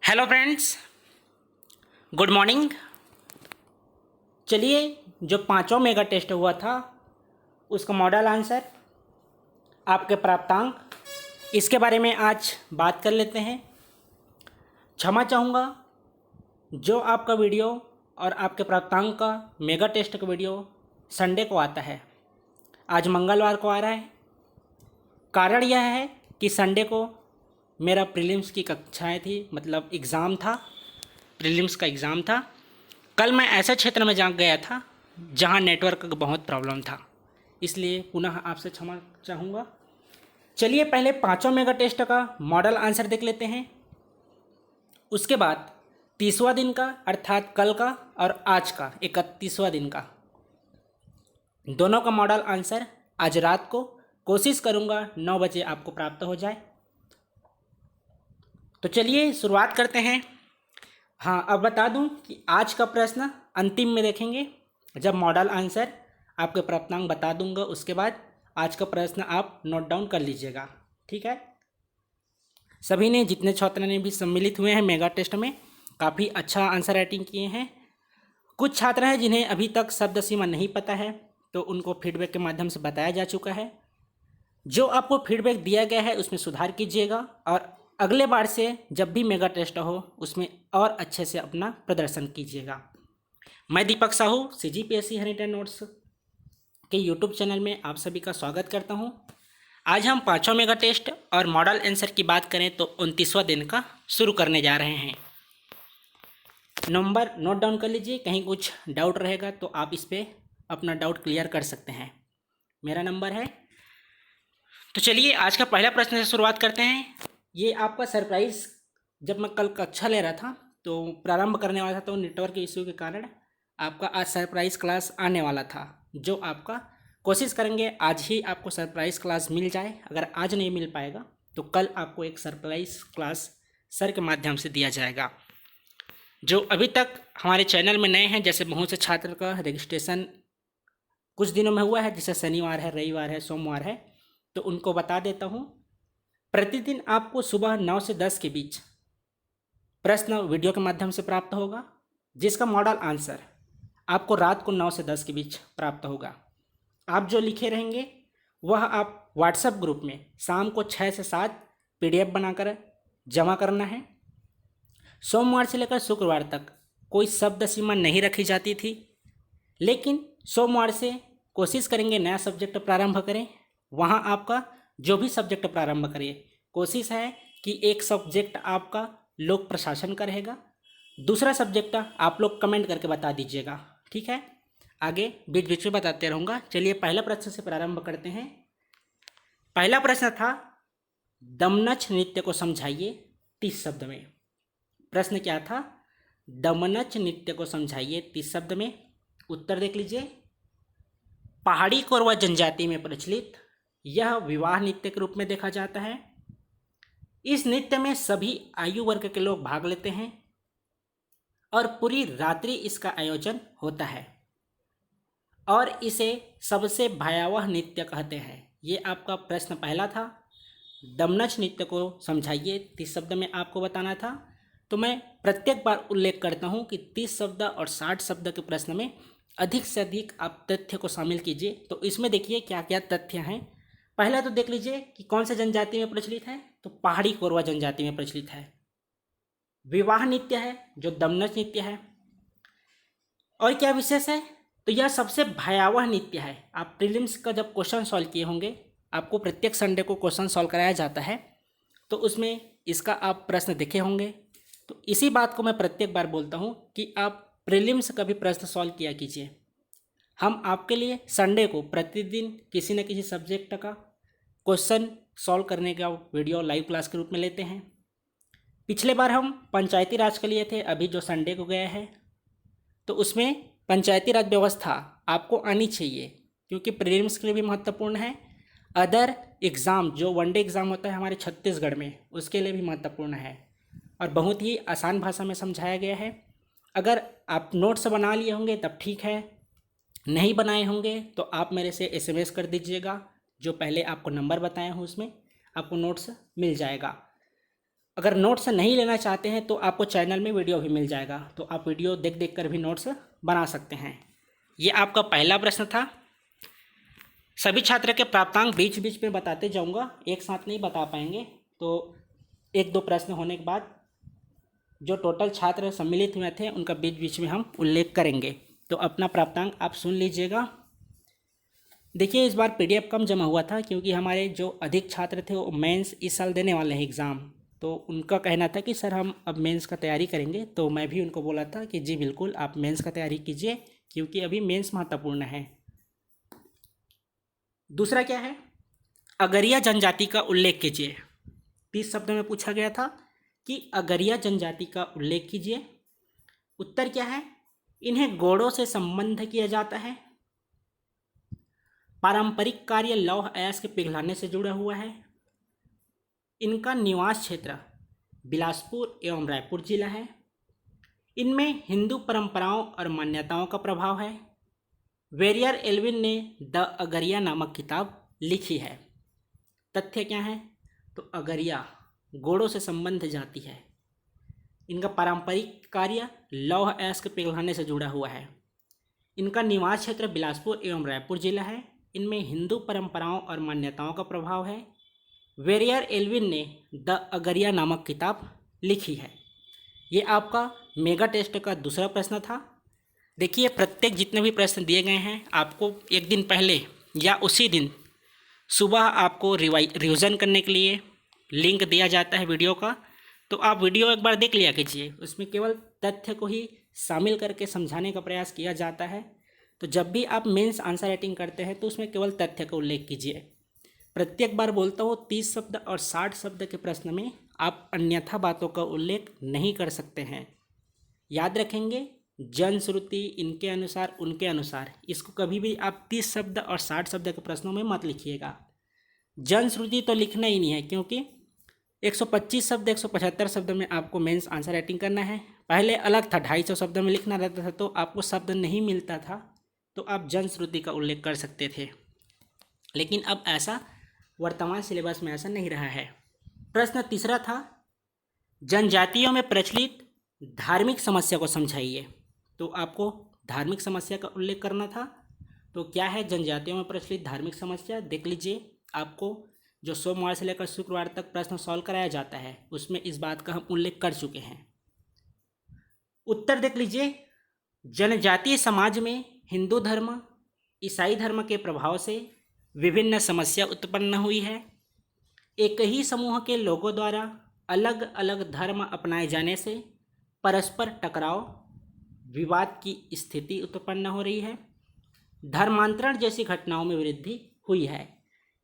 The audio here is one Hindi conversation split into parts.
Hello friends, good morning. चलिए, जो पांचों मेगा टेस्ट हुआ था उसका मॉडल आंसर, आपके प्राप्तांक, इसके बारे में आज बात कर लेते हैं। क्षमा चाहूँगा, जो आपका वीडियो और आपके प्राप्तांक का मेगा टेस्ट का वीडियो संडे को आता है, आज मंगलवार को आ रहा है। कारण यह है कि संडे को मेरा प्रीलिम्स की कक्षाएं थी, मतलब एग्ज़ाम था, प्रीलिम्स का एग्ज़ाम था। कल मैं ऐसे क्षेत्र में जा गया था जहां नेटवर्क का बहुत प्रॉब्लम था, इसलिए पुनः आपसे क्षमा चाहूँगा। चलिए, पहले पांचों मेगा टेस्ट का मॉडल आंसर देख लेते हैं। उसके बाद 30वां दिन का, अर्थात कल का, और आज का 31वां दिन का, दोनों का मॉडल आंसर आज रात को कोशिश करूँगा 9 बजे आपको प्राप्त हो जाए। तो चलिए शुरुआत करते हैं। हाँ, अब बता दूं कि आज का प्रश्न अंतिम में देखेंगे, जब मॉडल आंसर आपके प्राप्तांक बता दूंगा, उसके बाद आज का प्रश्न आप नोट डाउन कर लीजिएगा, ठीक है। सभी ने, जितने छात्र ने भी सम्मिलित हुए हैं मेगा टेस्ट में, काफ़ी अच्छा आंसर राइटिंग किए हैं। कुछ छात्र हैं जिन्हें अभी तक शब्द सीमा नहीं पता है, तो उनको फीडबैक के माध्यम से बताया जा चुका है। जो आपको फीडबैक दिया गया है उसमें सुधार कीजिएगा, और अगले बार से जब भी मेगा टेस्ट हो उसमें और अच्छे से अपना प्रदर्शन कीजिएगा। मैं Deepak Sahu, CGPSC honey ten notes के यूट्यूब चैनल में आप सभी का स्वागत करता हूं। आज हम पांचों मेगा टेस्ट और मॉडल आंसर की बात करें तो 29वां दिन का शुरू करने जा रहे हैं। नंबर नोट डाउन कर लीजिए, कहीं कुछ डाउट रहेगा तो आप इस पर अपना डाउट क्लियर कर सकते हैं। मेरा नंबर है। तो चलिए आज का पहला प्रश्न से शुरुआत करते हैं। ये आपका सरप्राइज़, जब मैं कल कक्षा ले रहा था तो प्रारंभ करने वाला था, तो नेटवर्क के इश्यू के कारण आपका आज सरप्राइज़ क्लास आने वाला था, जो आपका कोशिश करेंगे आज ही आपको सरप्राइज़ क्लास मिल जाए। अगर आज नहीं मिल पाएगा तो कल आपको एक सरप्राइज़ क्लास सर के माध्यम से दिया जाएगा। जो अभी तक हमारे चैनल में नए हैं, जैसे बहुत से छात्र का रजिस्ट्रेशन कुछ दिनों में हुआ है, जैसे शनिवार है, रविवार है, सोमवार है, तो उनको बता देता हूँ। प्रतिदिन आपको सुबह 9 से 10 के बीच प्रश्न वीडियो के माध्यम से प्राप्त होगा, जिसका मॉडल आंसर आपको रात को 9 से 10 के बीच प्राप्त होगा। आप जो लिखे रहेंगे वह आप व्हाट्सएप ग्रुप में शाम को 6 से 7 PDF बनाकर जमा करना है। सोमवार से लेकर शुक्रवार तक कोई शब्द सीमा नहीं रखी जाती थी, लेकिन सोमवार से कोशिश करेंगे नया सब्जेक्ट प्रारंभ करें। वहाँ आपका जो भी सब्जेक्ट प्रारंभ करिए, कोशिश है कि एक सब्जेक्ट आपका लोक प्रशासन का रहेगा, दूसरा सब्जेक्ट आप लोग कमेंट करके बता दीजिएगा, ठीक है। आगे बीच बीच में बताते रहूँगा। चलिए पहला प्रश्न से प्रारंभ करते हैं। पहला प्रश्न था, दमनच नृत्य को समझाइए 30 शब्द में। प्रश्न क्या था? दमनच नृत्य को समझाइए 30 शब्द में। उत्तर देख लीजिए। पहाड़ी कोरवा जनजाति में प्रचलित यह विवाह नृत्य के रूप में देखा जाता है। इस नृत्य में सभी आयु वर्ग के लोग भाग लेते हैं और पूरी रात्रि इसका आयोजन होता है, और इसे सबसे भयावह नृत्य कहते हैं। ये आपका प्रश्न पहला था। दमनच नृत्य को समझाइए 30 शब्द में आपको बताना था। तो मैं प्रत्येक बार उल्लेख करता हूँ कि 30 शब्द और 60 शब्द के प्रश्न में अधिक से अधिक आप तथ्य को शामिल कीजिए। तो इसमें देखिए क्या क्या तथ्य हैं। पहला तो देख लीजिए कि कौन से जनजाति में प्रचलित है, तो पहाड़ी कोरवा जनजाति में प्रचलित है। विवाह नृत्य है जो दमनच नृत्य है। और क्या विशेष है, तो यह सबसे भयावह नृत्य है। आप प्रीलिम्स का जब क्वेश्चन सॉल्व किए होंगे, आपको प्रत्येक संडे को क्वेश्चन सॉल्व कराया जाता है, तो उसमें इसका आप प्रश्न देखे होंगे। तो इसी बात को मैं प्रत्येक बार बोलता हूँ कि आप प्रीलिम्स का भी प्रश्न सॉल्व किया कीजिए। हम आपके लिए संडे को प्रतिदिन किसी न किसी सब्जेक्ट का क्वेश्चन सॉल्व करने का वीडियो लाइव क्लास के रूप में लेते हैं। पिछले बार हम पंचायती राज के लिए थे, अभी जो संडे को गया है, तो उसमें पंचायती राज व्यवस्था आपको आनी चाहिए, क्योंकि प्रीलिम्स के लिए भी महत्वपूर्ण है। अदर एग्ज़ाम जो वनडे एग्ज़ाम होता है हमारे छत्तीसगढ़ में, उसके लिए भी महत्वपूर्ण है, और बहुत ही आसान भाषा में समझाया गया है। अगर आप नोट्स बना लिए होंगे तब ठीक है, नहीं बनाए होंगे तो आप मेरे से SMS कर दीजिएगा। जो पहले आपको नंबर बताया हूँ उसमें आपको नोट्स मिल जाएगा। अगर नोट्स नहीं लेना चाहते हैं तो आपको चैनल में वीडियो भी मिल जाएगा, तो आप वीडियो देख देख कर भी नोट्स बना सकते हैं। ये आपका पहला प्रश्न था। सभी छात्र के प्राप्तांक बीच बीच में बताते जाऊंगा, एक साथ नहीं बता पाएंगे, तो एक दो प्रश्न होने के बाद जो टोटल छात्र सम्मिलित हुए थे उनका बीच बीच में हम उल्लेख करेंगे। तो अपना प्राप्तांक आप सुन लीजिएगा। देखिए, इस बार पीडीएफ कम जमा हुआ था क्योंकि हमारे जो अधिक छात्र थे वो मेंस इस साल देने वाले हैं एग्ज़ाम, तो उनका कहना था कि सर हम अब मेंस का तैयारी करेंगे। तो मैं भी उनको बोला था कि जी बिल्कुल आप मेंस का तैयारी कीजिए क्योंकि अभी मेंस महत्वपूर्ण है। दूसरा क्या है, अगरिया जनजाति का उल्लेख कीजिए। 30 शब्द में पूछा गया था कि अगरिया जनजाति का उल्लेख कीजिए। उत्तर क्या है, इन्हें घोड़ों से संबंध किया जाता है, पारंपरिक कार्य लौह अयस्क पिघलाने से जुड़ा हुआ है, इनका निवास क्षेत्र बिलासपुर एवं रायपुर जिला है, इनमें हिंदू परंपराओं और मान्यताओं का प्रभाव है, वेरियर एल्विन ने द अगरिया नामक किताब लिखी है। तथ्य क्या है, तो अगरिया घोड़ों से संबंध जाती है, इनका पारंपरिक कार्य लौह अयस्क पिघलाने से जुड़ा हुआ है, इनका निवास क्षेत्र बिलासपुर एवं रायपुर जिला है, इनमें हिंदू परंपराओं और मान्यताओं का प्रभाव है, वेरियर एल्विन ने द अगरिया नामक किताब लिखी है। ये आपका मेगा टेस्ट का दूसरा प्रश्न था। देखिए, प्रत्येक जितने भी प्रश्न दिए गए हैं आपको एक दिन पहले या उसी दिन सुबह आपको रिवीजन करने के लिए लिंक दिया जाता है वीडियो का, तो आप वीडियो एक बार देख लिया कीजिए। उसमें केवल तथ्य को ही शामिल करके समझाने का प्रयास किया जाता है। तो जब भी आप मेंस आंसर राइटिंग करते हैं तो उसमें केवल तथ्य का उल्लेख कीजिए। प्रत्येक बार बोलता हूँ 30 शब्द और 60 शब्द के प्रश्न में आप अन्यथा बातों का उल्लेख नहीं कर सकते हैं। याद रखेंगे, जनश्रुति, इनके अनुसार, उनके अनुसार, इसको कभी भी आप 30 शब्द और 60 शब्द के प्रश्नों में मत लिखिएगा। जनश्रुति तो लिखना ही नहीं है क्योंकि 125 शब्द 175 शब्द में आपको मेंस आंसर राइटिंग करना है। पहले अलग था, 250 शब्द में लिखना रहता था, तो आपको शब्द नहीं मिलता था, तो आप जनश्रुति का उल्लेख कर सकते थे। लेकिन अब ऐसा वर्तमान सिलेबस में ऐसा नहीं रहा है। प्रश्न तीसरा था, जनजातियों में प्रचलित धार्मिक समस्या को समझाइए। तो आपको धार्मिक समस्या का उल्लेख करना था। तो क्या है जनजातियों में प्रचलित धार्मिक समस्या, देख लीजिए। आपको जो सोमवार से लेकर शुक्रवार तक प्रश्न सॉल्व कराया जाता है उसमें इस बात का हम उल्लेख कर चुके हैं। उत्तर देख लीजिए, जनजातीय समाज में हिंदू धर्म, ईसाई धर्म के प्रभाव से विभिन्न समस्या उत्पन्न हुई है। एक ही समूह के लोगों द्वारा अलग अलग धर्म अपनाए जाने से परस्पर टकराव, विवाद की स्थिति उत्पन्न हो रही है। धर्मांतरण जैसी घटनाओं में वृद्धि हुई है।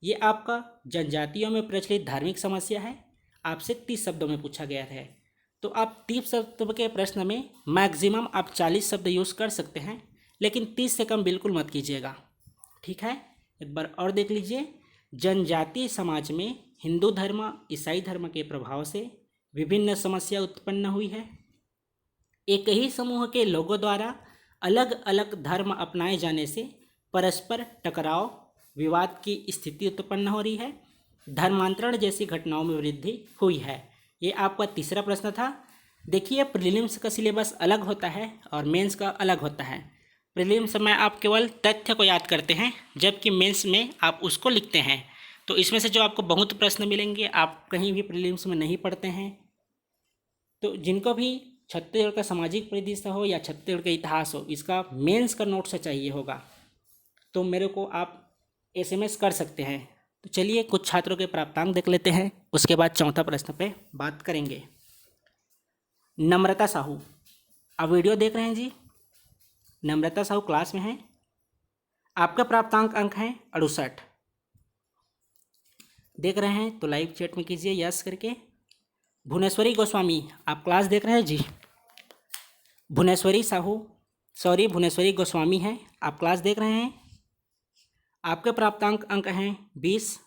ये आपका जनजातियों में प्रचलित धार्मिक समस्या है, आपसे 30 शब्दों में पूछा गया है। तो आप 30 शब्द के प्रश्न में मैक्सिमम आप 40 शब्द यूज़ कर सकते हैं, लेकिन 30 से कम बिल्कुल मत कीजिएगा, ठीक है। एक बार और देख लीजिए, जनजातीय समाज में हिंदू धर्म, ईसाई धर्म के प्रभाव से विभिन्न समस्या उत्पन्न हुई है। एक ही समूह के लोगों द्वारा अलग अलग धर्म अपनाए जाने से परस्पर टकराव, विवाद की स्थिति उत्पन्न हो रही है। धर्मांतरण जैसी घटनाओं में वृद्धि हुई है। ये आपका तीसरा प्रश्न था। देखिए, प्रीलिम्स का सिलेबस अलग होता है और मेंस का अलग होता है। प्रीलिम्स में आप केवल तथ्य को याद करते हैं, जबकि मेंस में आप उसको लिखते हैं। तो इसमें से जो आपको बहुत प्रश्न मिलेंगे आप कहीं भी प्रीलिम्स में नहीं पढ़ते हैं। तो जिनको भी छत्तीसगढ़ का सामाजिक परिदृश्य हो या छत्तीसगढ़ का इतिहास हो, इसका मेंस का नोट्स चाहिए होगा, तो मेरे को आप SMS कर सकते हैं। तो चलिए कुछ छात्रों के प्राप्तांक देख लेते हैं, उसके बाद चौथा प्रश्न पे बात करेंगे। नम्रता साहू, आप वीडियो देख रहे हैं जी? नम्रता साहू क्लास में हैं। आपका प्राप्तांक अंक हैं 68। देख रहे हैं तो लाइव चैट में कीजिए यस करके। भुवनेश्वरी गोस्वामी, आप क्लास देख रहे हैं जी? भुवनेश्वरी गोस्वामी हैं, आप क्लास देख रहे हैं। आपके प्राप्तांक अंक हैं 20।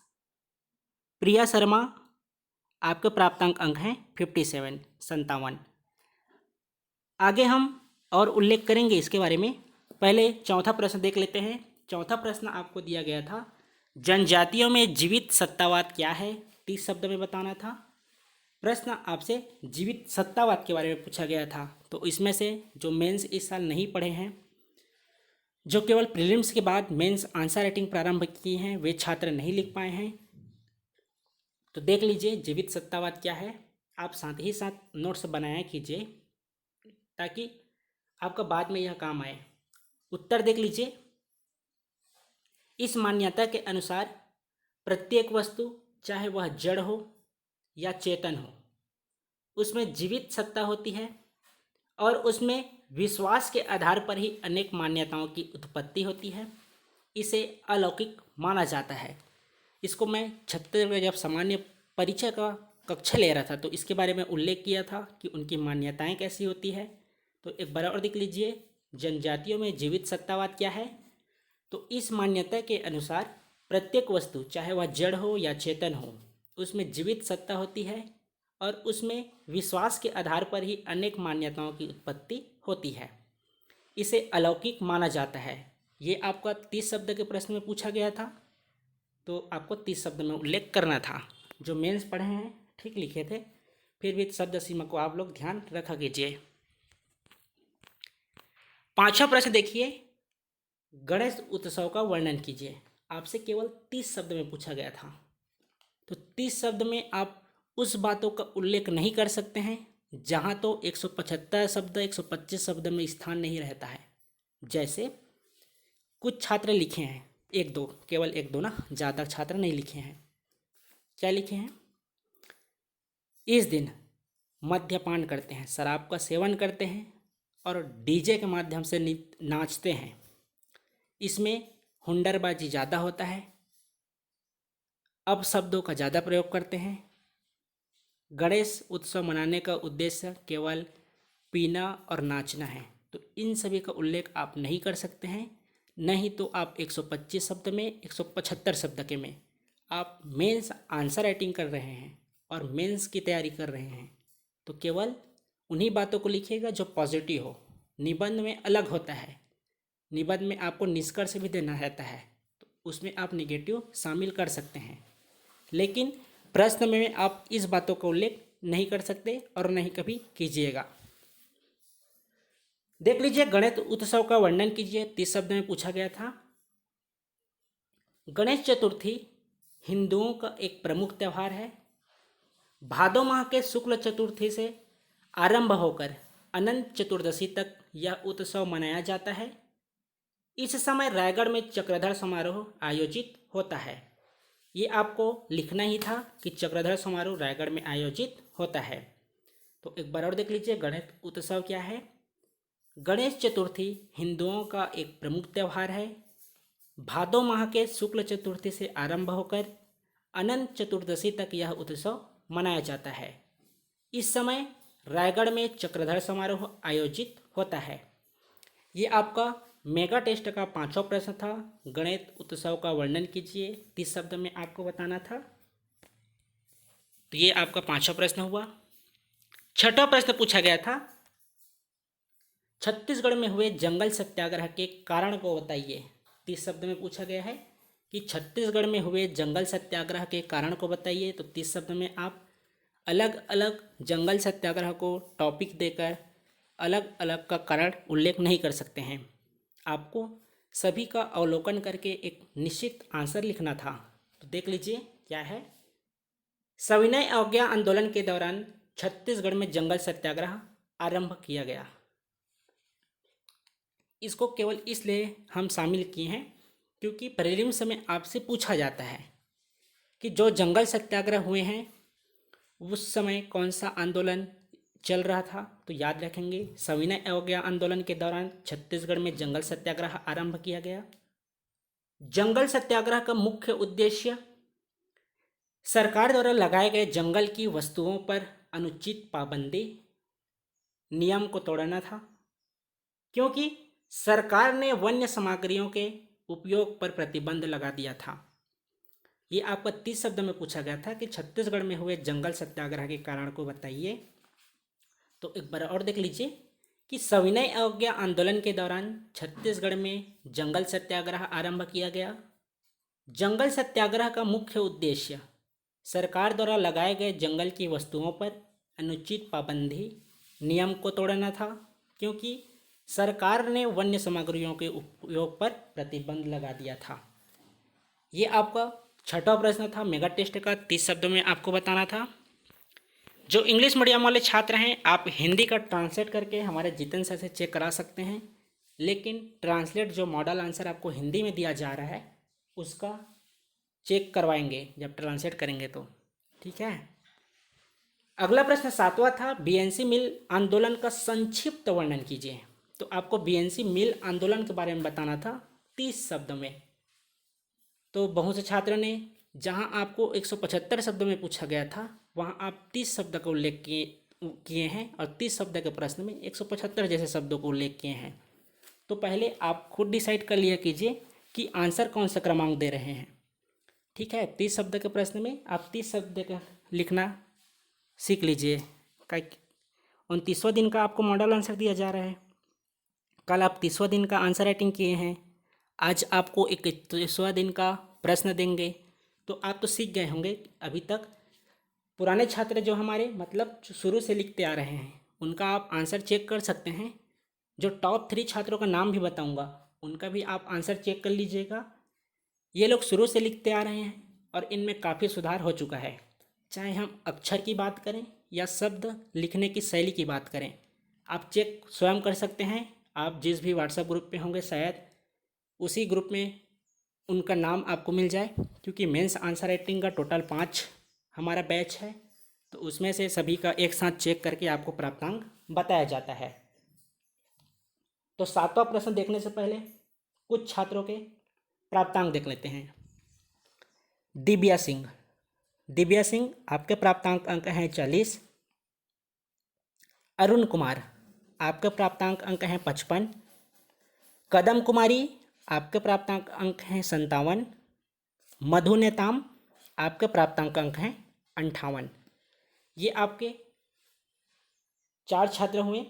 प्रिया शर्मा, आपके प्राप्तांक अंक हैं 57। आगे हम और उल्लेख करेंगे इसके बारे में। पहले चौथा प्रश्न देख लेते हैं। चौथा प्रश्न आपको दिया गया था, जनजातियों में जीवित सत्तावाद क्या है? 30 शब्द में बताना था। प्रश्न आपसे जीवित सत्तावाद के बारे में पूछा गया था। तो इसमें से जो मेंस इस साल नहीं पढ़े हैं, जो केवल प्रीलिम्स के बाद मेंस आंसर राइटिंग प्रारंभ किए हैं, वे छात्र नहीं लिख पाए हैं। तो देख लीजिए जीवित सत्तावाद क्या है, आप साथ ही साथ नोट्स बनाया कीजिए ताकि आपका बाद में यह काम आए। उत्तर देख लीजिए। इस मान्यता के अनुसार प्रत्येक वस्तु, चाहे वह जड़ हो या चेतन हो, उसमें जीवित सत्ता होती है और उसमें विश्वास के आधार पर ही अनेक मान्यताओं की उत्पत्ति होती है। इसे अलौकिक माना जाता है। इसको मैं छत्तीसगढ़ जब सामान्य परिचय का कक्षा ले रहा था तो इसके बारे में उल्लेख किया था कि उनकी मान्यताएं कैसी होती है। तो एक बार और देख लीजिए, जनजातियों में जीवित सत्तावाद क्या है। तो इस मान्यता के अनुसार प्रत्येक वस्तु, चाहे वह जड़ हो या चेतन हो, उसमें जीवित सत्ता होती है और उसमें विश्वास के आधार पर ही अनेक मान्यताओं की उत्पत्ति होती है। इसे अलौकिक माना जाता है। ये आपका 30 शब्द के प्रश्न में पूछा गया था, तो आपको 30 शब्द में उल्लेख करना था। जो मेंस पढ़े हैं ठीक लिखे थे, फिर भी शब्द सीमा को आप लोग ध्यान रखा कीजिए। 5वां प्रश्न देखिए, गणेश उत्सव का वर्णन कीजिए। आपसे केवल 30 शब्द में पूछा गया था। तो 30 शब्द में आप उस बातों का उल्लेख नहीं कर सकते हैं जहाँ तो 175 शब्द 125 शब्द में स्थान नहीं रहता है। जैसे कुछ छात्र लिखे हैं, एक दो, केवल एक दो ना, ज़्यादा छात्र नहीं लिखे हैं। क्या लिखे हैं? इस दिन मद्यपान करते हैं, शराब का सेवन करते हैं और डीजे के माध्यम से नाचते हैं। इसमें हुंडरबाजी ज़्यादा होता है, अब शब्दों का ज़्यादा प्रयोग करते हैं। गणेश उत्सव मनाने का उद्देश्य केवल पीना और नाचना है। तो इन सभी का उल्लेख आप नहीं कर सकते हैं। नहीं तो आप 125 शब्द में 175 शब्द के में आप मेंस आंसर राइटिंग कर रहे हैं और मेंस की तैयारी कर रहे हैं, तो केवल उन्हीं बातों को लिखिएगा जो पॉजिटिव हो। निबंध में अलग होता है, निबंध में आपको निष्कर्ष भी देना रहता है, तो उसमें आप निगेटिव शामिल कर सकते हैं। लेकिन प्रश्न में आप इस बातों का उल्लेख नहीं कर सकते और नहीं कभी कीजिएगा। देख लीजिए, गणेश उत्सव का वर्णन कीजिए। 30 शब्द में पूछा गया था। गणेश चतुर्थी हिंदुओं का एक प्रमुख त्यौहार है। भादो माह के शुक्ल चतुर्थी से आरंभ होकर अनंत चतुर्दशी तक यह उत्सव मनाया जाता है। इस समय रायगढ़ में चक्रधर समारोह आयोजित होता है। ये आपको लिखना ही था कि चक्रधर समारोह रायगढ़ में आयोजित होता है। तो एक बार और देख लीजिए, गणेश उत्सव क्या है। गणेश चतुर्थी हिंदुओं का एक प्रमुख त्यौहार है। भादो माह के शुक्ल चतुर्थी से आरंभ होकर अनंत चतुर्दशी तक यह उत्सव मनाया जाता है। इस समय रायगढ़ में चक्रधर समारोह आयोजित होता है। ये आपका मेगा टेस्ट का 5वां प्रश्न था। गणेश उत्सव का वर्णन कीजिए, 30 शब्द में आपको बताना था। तो ये आपका 5वां प्रश्न हुआ। 6वां प्रश्न पूछा गया था, छत्तीसगढ़ में हुए जंगल सत्याग्रह के कारण को बताइए। 30 शब्द में पूछा गया है कि छत्तीसगढ़ में हुए जंगल सत्याग्रह के कारण को बताइए। तो 30 शब्द में आप अलग अलग जंगल सत्याग्रह को टॉपिक देकर अलग अलग का कारण उल्लेख नहीं कर सकते हैं। आपको सभी का अवलोकन करके एक निश्चित आंसर लिखना था। तो देख लीजिए क्या है। सविनय अवज्ञा आंदोलन के दौरान छत्तीसगढ़ में जंगल सत्याग्रह आरंभ किया गया। इसको केवल इसलिए हम शामिल किए हैं क्योंकि प्रीलिम्स में आपसे पूछा जाता है कि जो जंगल सत्याग्रह हुए हैं उस समय कौन सा आंदोलन चल रहा था। तो याद रखेंगे, सविनय अवज्ञा आंदोलन के दौरान छत्तीसगढ़ में जंगल सत्याग्रह आरंभ किया गया। जंगल सत्याग्रह का मुख्य उद्देश्य सरकार द्वारा लगाए गए जंगल की वस्तुओं पर अनुचित पाबंदी नियम को तोड़ना था, क्योंकि सरकार ने वन्य सामग्रियों के उपयोग पर प्रतिबंध लगा दिया था। ये आपका 30 शब्द में पूछा गया था कि छत्तीसगढ़ में हुए जंगल सत्याग्रह के कारण को बताइए। तो एक बार और देख लीजिए कि सविनय अवज्ञा आंदोलन के दौरान छत्तीसगढ़ में जंगल सत्याग्रह आरंभ किया गया। जंगल सत्याग्रह का मुख्य उद्देश्य सरकार द्वारा लगाए गए जंगल की वस्तुओं पर अनुचित पाबंदी नियम को तोड़ना था, क्योंकि सरकार ने वन्य सामग्रियों के उपयोग पर प्रतिबंध लगा दिया था। ये आपका छठा प्रश्न था मेगा टेस्ट का, 30 शब्दों में आपको बताना था। जो इंग्लिश मीडियम वाले छात्र हैं, आप हिंदी का ट्रांसलेट करके हमारे जितेंद्र सर से चेक करा सकते हैं, लेकिन ट्रांसलेट जो मॉडल आंसर आपको हिंदी में दिया जा रहा है उसका चेक करवाएंगे जब ट्रांसलेट करेंगे तो, ठीक है। अगला प्रश्न 7वां था, बीएनसी मिल आंदोलन का संक्षिप्त वर्णन कीजिए। तो आपको बीएनसी मिल आंदोलन के बारे में बताना था 30 शब्दों में। तो बहुत से छात्रों ने, जहां आपको 175 शब्दों में पूछा गया था, वहां आप 30 शब्द का उल्लेख किए हैं और 30 शब्द के प्रश्न में 175 जैसे शब्दों को उल्लेख किए हैं। तो पहले आप खुद डिसाइड कर लिया कीजिए कि आंसर कौन सा क्रमांक दे रहे हैं, ठीक है। 30 शब्द के प्रश्न में आप 30 शब्द का लिखना सीख लीजिए। 29वां दिन का आपको मॉडल आंसर दिया जा रहा है, कल आप 30वां दिन का आंसर राइटिंग किए हैं, आज आपको 31वां दिन का प्रश्न देंगे। तो आप तो सीख गए होंगे अभी तक। पुराने छात्र जो हमारे मतलब जो शुरू से लिखते आ रहे हैं, उनका आप आंसर चेक कर सकते हैं। जो टॉप 3 छात्रों का नाम भी बताऊंगा, उनका भी आप आंसर चेक कर लीजिएगा। ये लोग शुरू से लिखते आ रहे हैं और इनमें काफ़ी सुधार हो चुका है। चाहे हम अक्षर की बात करें या शब्द लिखने की शैली की बात करें, आप चेक स्वयं कर सकते हैं। आप जिस भी व्हाट्सएप ग्रुप पे होंगे, शायद उसी ग्रुप में उनका नाम आपको मिल जाए, क्योंकि मेंस आंसर राइटिंग का टोटल 5 हमारा बैच है। तो उसमें से सभी का एक साथ चेक करके आपको प्राप्तांक बताया जाता है। तो 7वां प्रश्न देखने से पहले कुछ छात्रों के प्राप्तांक देख लेते हैं। दिव्या सिंह, आपके प्राप्तांक अंक हैं 40। अरुण कुमार, आपके प्राप्तांक अंक हैं 55। कदम कुमारी, आपके प्राप्तांक अंक हैं 57। मधु नेताम, आपके प्राप्तांक अंक हैं 58। ये आपके 4 छात्र हुए।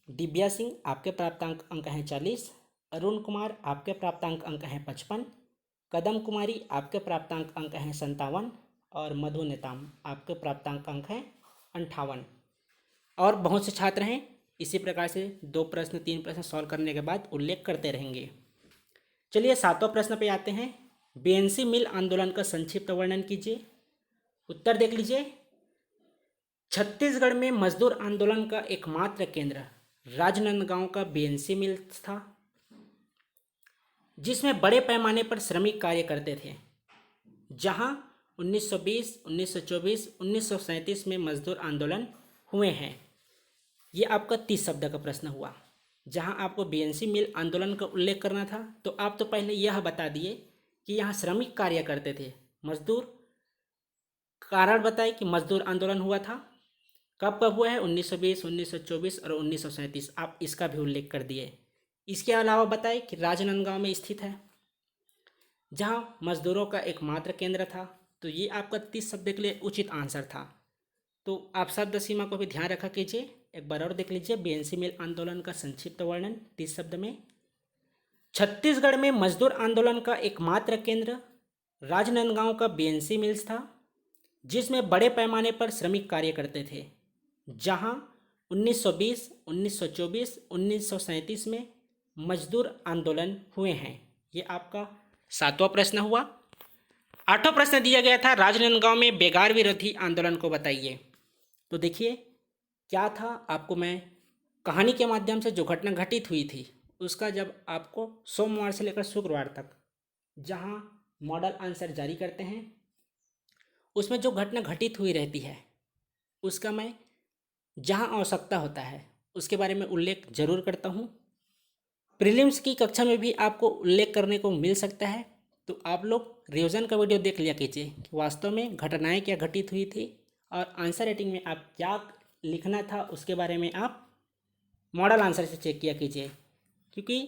दिव्या सिंह, आपके प्राप्तांक अंक हैं 40। अरुण कुमार, आपके प्राप्तांक अंक हैं 55। कदम कुमारी, आपके प्राप्तांक अंक हैं 57। और मधु नेताम, आपके प्राप्तांक अंक हैं 58। और बहुत से छात्र हैं, इसी प्रकार से 2 प्रश्न 3 प्रश्न सॉल्व करने के बाद उल्लेख करते रहेंगे। चलिए 7वां प्रश्न पे आते हैं। बीएनसी मिल आंदोलन का संक्षिप्त वर्णन कीजिए। उत्तर देख लीजिए। छत्तीसगढ़ में मजदूर आंदोलन का एकमात्र केंद्र राजनांदगांव का बीएनसी मिल था, जिसमें बड़े पैमाने पर श्रमिक कार्य करते थे। जहां 1920, 1924, 1937 में मजदूर आंदोलन हुए हैं। ये आपका 30 शब्द का प्रश्न हुआ। जहां आपको बीएनसी मिल आंदोलन का उल्लेख करना था, तो आप तो पहले यह बता दिए कि यहाँ श्रमिक कार्य करते थे मजदूर। कारण बताए कि मजदूर आंदोलन हुआ था, कब कब हुआ है, 1920, 1924 और 1937। आप इसका भी उल्लेख कर दिए। इसके अलावा बताए कि राजनांदगांव में स्थित है, जहाँ मजदूरों का एकमात्र केंद्र था। तो ये आपका 30 शब्द के लिए उचित आंसर था। तो आप शब्द सीमा को भी ध्यान रखा कीजिए। एक बार और देख लीजिए बीएनसी मिल आंदोलन का संक्षिप्त वर्णन 30 शब्द में। छत्तीसगढ़ में मजदूर आंदोलन का एकमात्र केंद्र राजनांदगांव का बीएनसी मिल्स था, जिसमें बड़े पैमाने पर श्रमिक कार्य करते थे। जहां 1920, 1924, 1937 में मजदूर आंदोलन हुए हैं। ये आपका 7वां प्रश्न हुआ। 8वां प्रश्न दिया गया था, राजनांदगांव में बेगार विरोधी आंदोलन को बताइए। तो देखिए क्या था, आपको मैं कहानी के माध्यम से जो घटना घटित हुई थी उसका जब आपको सोमवार से लेकर शुक्रवार तक जहां मॉडल आंसर जारी करते हैं, उसमें जो घटना घटित हुई रहती है उसका मैं जहां आवश्यकता होता है उसके बारे में उल्लेख जरूर करता हूं। प्रीलिम्स की कक्षा में भी आपको उल्लेख करने को मिल सकता है। तो आप लोग रिवीजन का वीडियो देख लिया कीजिए कि वास्तव में घटनाएं क्या घटित हुई थी और आंसर राइटिंग में आप क्या लिखना था उसके बारे में आप मॉडल आंसर से चेक किया कीजिए। क्योंकि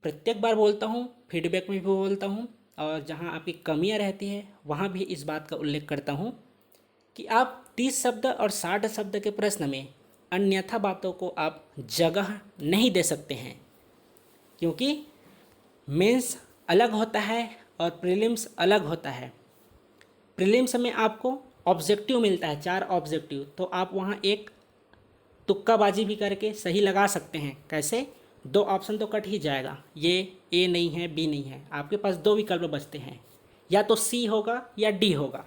प्रत्येक बार बोलता हूँ, फीडबैक में भी बोलता हूँ, और जहाँ आपकी कमियाँ रहती है वहाँ भी इस बात का उल्लेख करता हूँ कि आप 30 शब्द और 60 शब्द के प्रश्न में अन्यथा बातों को आप जगह नहीं दे सकते हैं, क्योंकि मेंस अलग होता है और प्रीलिम्स अलग होता है। प्रीलिम्स में आपको ऑब्जेक्टिव मिलता है, 4 ऑब्जेक्टिव, तो आप वहाँ एक तुक्काबाजी भी करके सही लगा सकते हैं। कैसे? 2 ऑप्शन तो कट ही जाएगा, ये ए नहीं है, बी नहीं है, आपके पास 2 विकल्प बचते हैं, या तो सी होगा या डी होगा।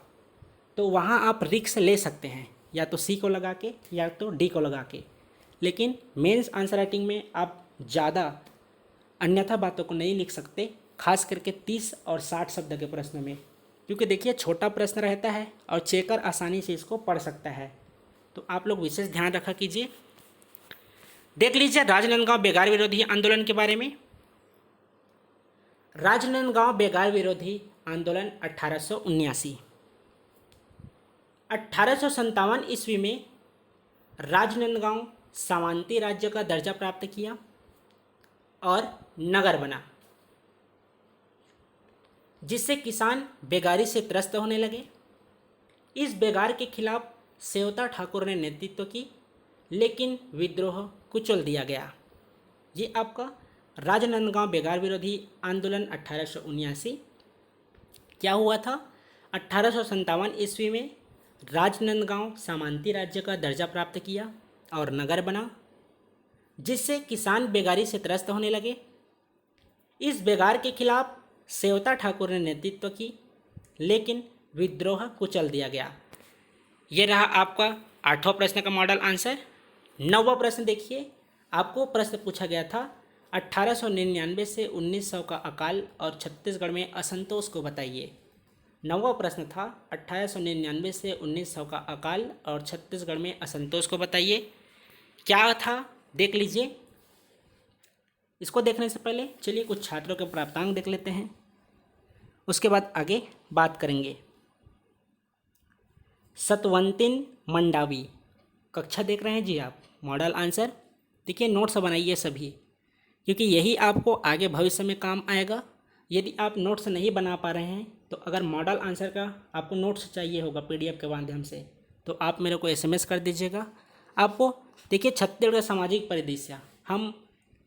तो वहाँ आप रिस्क ले सकते हैं, या तो सी को लगा के या तो डी को लगा के। लेकिन मेंस आंसर राइटिंग में आप ज़्यादा अन्यथा बातों को नहीं लिख सकते, खास करके 30 और 60 शब्द के प्रश्न में, क्योंकि देखिए छोटा प्रश्न रहता है और चेकर आसानी से इसको पढ़ सकता है। तो आप लोग विशेष ध्यान रखा कीजिए। देख लीजिए राजनांदगांव बेगार विरोधी आंदोलन के बारे में। राजनांदगांव बेगार विरोधी आंदोलन 1879। 1857 ईस्वी में राजनांदगांव सामंती राज्य का दर्जा प्राप्त किया और नगर बना, जिससे किसान बेगारी से त्रस्त होने लगे। इस बेगार के खिलाफ सेवता ठाकुर ने नेतृत्व की, लेकिन विद्रोह कुचल दिया गया। ये आपका राजनांदगांव बेगार विरोधी आंदोलन 1879। क्या हुआ था? 1857 ईस्वी में राजनांदगांव सामंती राज्य का दर्जा प्राप्त किया और नगर बना, जिससे किसान बेगारी से त्रस्त होने लगे। इस बेगार के खिलाफ सेवता ठाकुर ने नेतृत्व की, लेकिन विद्रोह कुचल दिया गया। ये रहा आपका 8वां प्रश्न का मॉडल आंसर। 9वां प्रश्न देखिए, आपको प्रश्न पूछा गया था 1899 से 1900 का अकाल और छत्तीसगढ़ में असंतोष को बताइए। 9वां प्रश्न था 1899 से 1900 का अकाल और छत्तीसगढ़ में असंतोष को बताइए। क्या था देख लीजिए। इसको देखने से पहले चलिए कुछ छात्रों के प्राप्तांक देख लेते हैं, उसके बाद आगे बात करेंगे। सतवंतिन मंडावी कक्षा देख रहे हैं जी आप। मॉडल आंसर देखिए, नोट्स बनाइए सभी, क्योंकि यही आपको आगे भविष्य में काम आएगा। यदि आप नोट्स नहीं बना पा रहे हैं तो अगर मॉडल आंसर का आपको नोट्स चाहिए होगा पीडीएफ के माध्यम से, तो आप मेरे को एसएमएस कर दीजिएगा। आपको देखिए छत्तीसगढ़ सामाजिक परिदृश्य, हम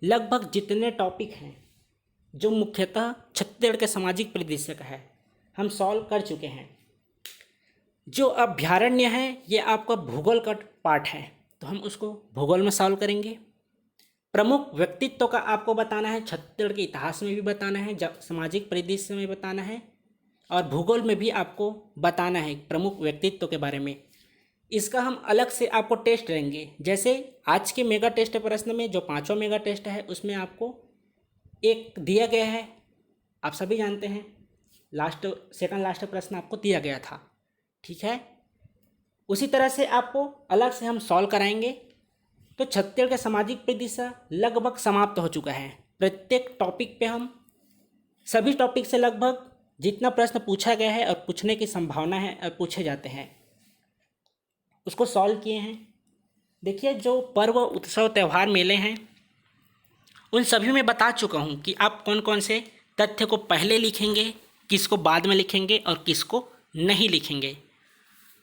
लगभग जितने टॉपिक हैं जो मुख्यतः छत्तीसगढ़ के सामाजिक परिदृश्य का है, हम सॉल्व कर चुके हैं। जो अभ्यारण्य है ये आपका भूगोल का पार्ट है, तो हम उसको भूगोल में सॉल्व करेंगे। प्रमुख व्यक्तित्व का आपको बताना है, छत्तीसगढ़ के इतिहास में भी बताना है, सामाजिक परिदृश्य में बताना है, और भूगोल में भी आपको बताना है प्रमुख व्यक्तित्व के बारे में। इसका हम अलग से आपको टेस्ट लेंगे। जैसे आज के मेगा टेस्ट प्रश्न में जो 5वां मेगा टेस्ट है, उसमें आपको एक दिया गया है, आप सभी जानते हैं, सेकंड लास्ट प्रश्न आपको दिया गया था, ठीक है। उसी तरह से आपको अलग से हम सॉल्व कराएंगे। तो छत्तीसगढ़ का सामाजिक परिदृश्य लगभग समाप्त हो चुका है। प्रत्येक टॉपिक पे हम सभी टॉपिक से लगभग जितना प्रश्न पूछा गया है और पूछने की संभावना है और पूछे जाते हैं उसको सॉल्व किए हैं। देखिए जो पर्व, उत्सव, त्यौहार, मेले हैं, उन सभी में बता चुका हूँ कि आप कौन कौन से तथ्य को पहले लिखेंगे, किसको बाद में लिखेंगे और किसको नहीं लिखेंगे।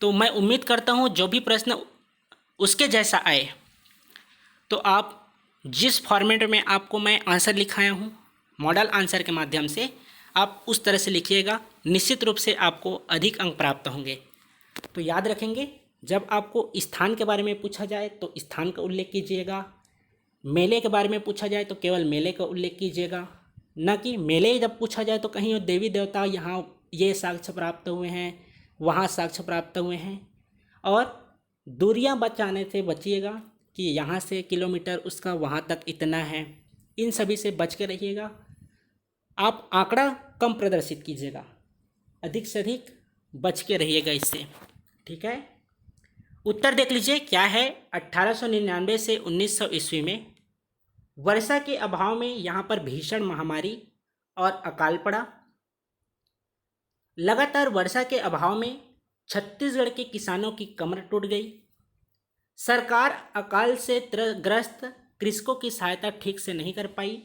तो मैं उम्मीद करता हूँ जो भी प्रश्न उसके जैसा आए तो आप जिस फॉर्मेट में आपको मैं आंसर लिखाया हूँ मॉडल आंसर के माध्यम से, आप उस तरह से लिखिएगा, निश्चित रूप से आपको अधिक अंक प्राप्त होंगे। तो याद रखेंगे, जब आपको स्थान के बारे में पूछा जाए तो स्थान का उल्लेख कीजिएगा, मेले के बारे में पूछा जाए तो केवल मेले का उल्लेख कीजिएगा, न कि मेले जब पूछा जाए तो कहीं देवी देवता यहाँ ये साक्ष्य प्राप्त हुए हैं, वहाँ साक्ष्य प्राप्त हुए हैं। और दूरियाँ बचाने से बचिएगा कि यहाँ से किलोमीटर उसका वहाँ तक इतना है, इन सभी से बच के रहिएगा। आप आंकड़ा कम प्रदर्शित कीजिएगा, अधिक से अधिक बच के रहिएगा इससे, ठीक है। उत्तर देख लीजिए क्या है। 1899 से 1900 ईस्वी में वर्षा के अभाव में यहाँ पर भीषण महामारी और अकाल पड़ा। लगातार वर्षा के अभाव में छत्तीसगढ़ के किसानों की कमर टूट गई। सरकार अकाल से ग्रस्त कृषकों की सहायता ठीक से नहीं कर पाई।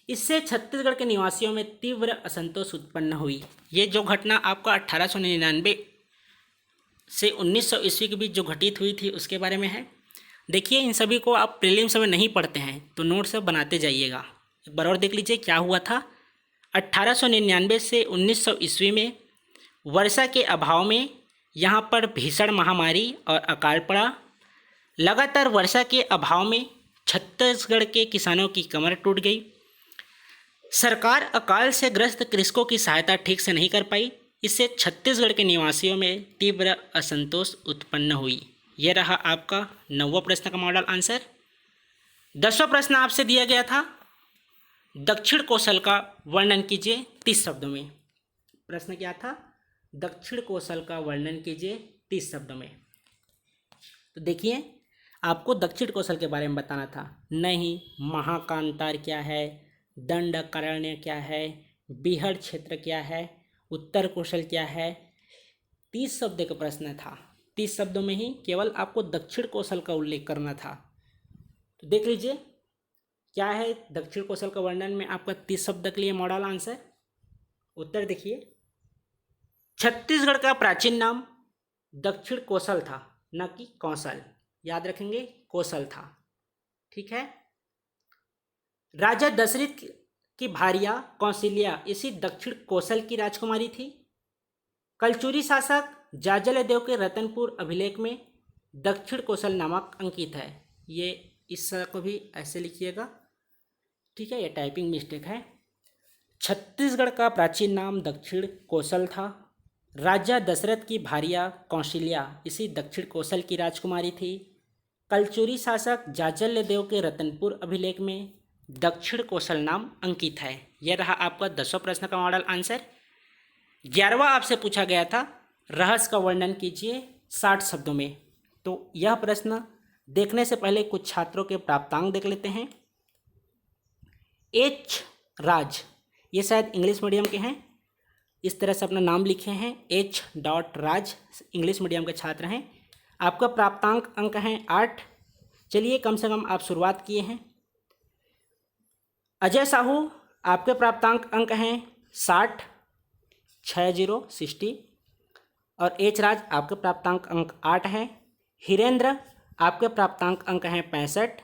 इससे छत्तीसगढ़ के निवासियों में तीव्र असंतोष उत्पन्न हुई। ये जो घटना आपका 1899 से 1900 ईस्वी के बीच जो घटित हुई थी उसके बारे में है। देखिए इन सभी को आप प्रीलिम्स में नहीं पढ़ते हैं तो नोट्स बनाते जाइएगा। एक बार और देख लीजिए क्या हुआ था। 1899 से 1900 ईस्वी में वर्षा के अभाव में यहाँ पर भीषण महामारी और अकाल पड़ा। लगातार वर्षा के अभाव में छत्तीसगढ़ के किसानों की कमर टूट गई। सरकार अकाल से ग्रस्त कृषकों की सहायता ठीक से नहीं कर पाई। इससे छत्तीसगढ़ के निवासियों में तीव्र असंतोष उत्पन्न हुई। यह रहा आपका 9वां प्रश्न का मॉडल आंसर। 10वां प्रश्न आपसे दिया गया था, दक्षिण कौशल का वर्णन कीजिए 30 शब्दों में। प्रश्न क्या था? दक्षिण कौशल का वर्णन कीजिए 30 शब्दों में। तो देखिए, आपको दक्षिण कौशल के बारे में बताना था। नहीं, महाकांतार क्या है, दंडकारण्य क्या है, बीहड़ क्षेत्र क्या है, उत्तर कौशल क्या है। 30 शब्द का प्रश्न था। 30 शब्दों में ही केवल आपको दक्षिण कौशल का उल्लेख करना था। तो देख लीजिए क्या है दक्षिण कौशल का वर्णन में आपका 30 शब्द के लिए मॉडल आंसर। उत्तर देखिए, छत्तीसगढ़ का प्राचीन नाम दक्षिण कौशल था, न कि कौशल। याद रखेंगे, कौशल था। ठीक है। राजा दशरथ की भार्या कौशल्या इसी दक्षिण कौशल की राजकुमारी थी। कलचुरी शासक जाजलदेव के रतनपुर अभिलेख में दक्षिण कौशल नामक अंकित है। ये इस को भी ऐसे लिखिएगा। ठीक है, ये टाइपिंग मिस्टेक है। छत्तीसगढ़ का प्राचीन नाम दक्षिण कौशल था। राजा दशरथ की भार्या कौशल्या इसी दक्षिण कौशल की राजकुमारी थी। कलचुरी शासक जाजलदेव के रतनपुर अभिलेख में दक्षिण कौशल नाम अंकित है। यह रहा आपका 10वां प्रश्न का मॉडल आंसर। 11वां आपसे पूछा गया था, रहस्य का वर्णन कीजिए 60 शब्दों में। तो यह प्रश्न देखने से पहले कुछ छात्रों के प्राप्तांक देख लेते हैं। एच राज, ये शायद इंग्लिश मीडियम के हैं, इस तरह से अपना नाम लिखे हैं, H.राज, इंग्लिश मीडियम के छात्र हैं। आपका प्राप्तांक अंक हैं 8। चलिए, कम से कम आप शुरुआत किए हैं। अजय साहू, आपके प्राप्तांक अंक हैं 60, 60। और एच राज, आपके प्राप्तांक अंक 8 हैं। हिरेंद्र, आपके प्राप्तांक अंक हैं 65।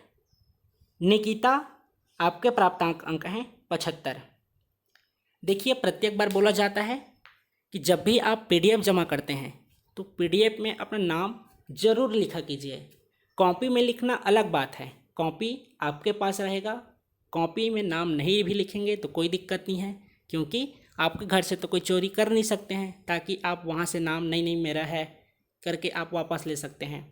निकिता, आपके प्राप्तांक अंक हैं 75। देखिए, प्रत्येक बार बोला जाता है कि जब भी आप PDF जमा करते हैं तो PDF में अपना नाम जरूर लिखा कीजिए। कॉपी में लिखना अलग बात है, कॉपी आपके पास रहेगा। कॉपी में नाम नहीं भी लिखेंगे तो कोई दिक्कत नहीं है, क्योंकि आपके घर से तो कोई चोरी कर नहीं सकते हैं, ताकि आप वहाँ से नाम नहीं मेरा है करके आप वापस ले सकते हैं।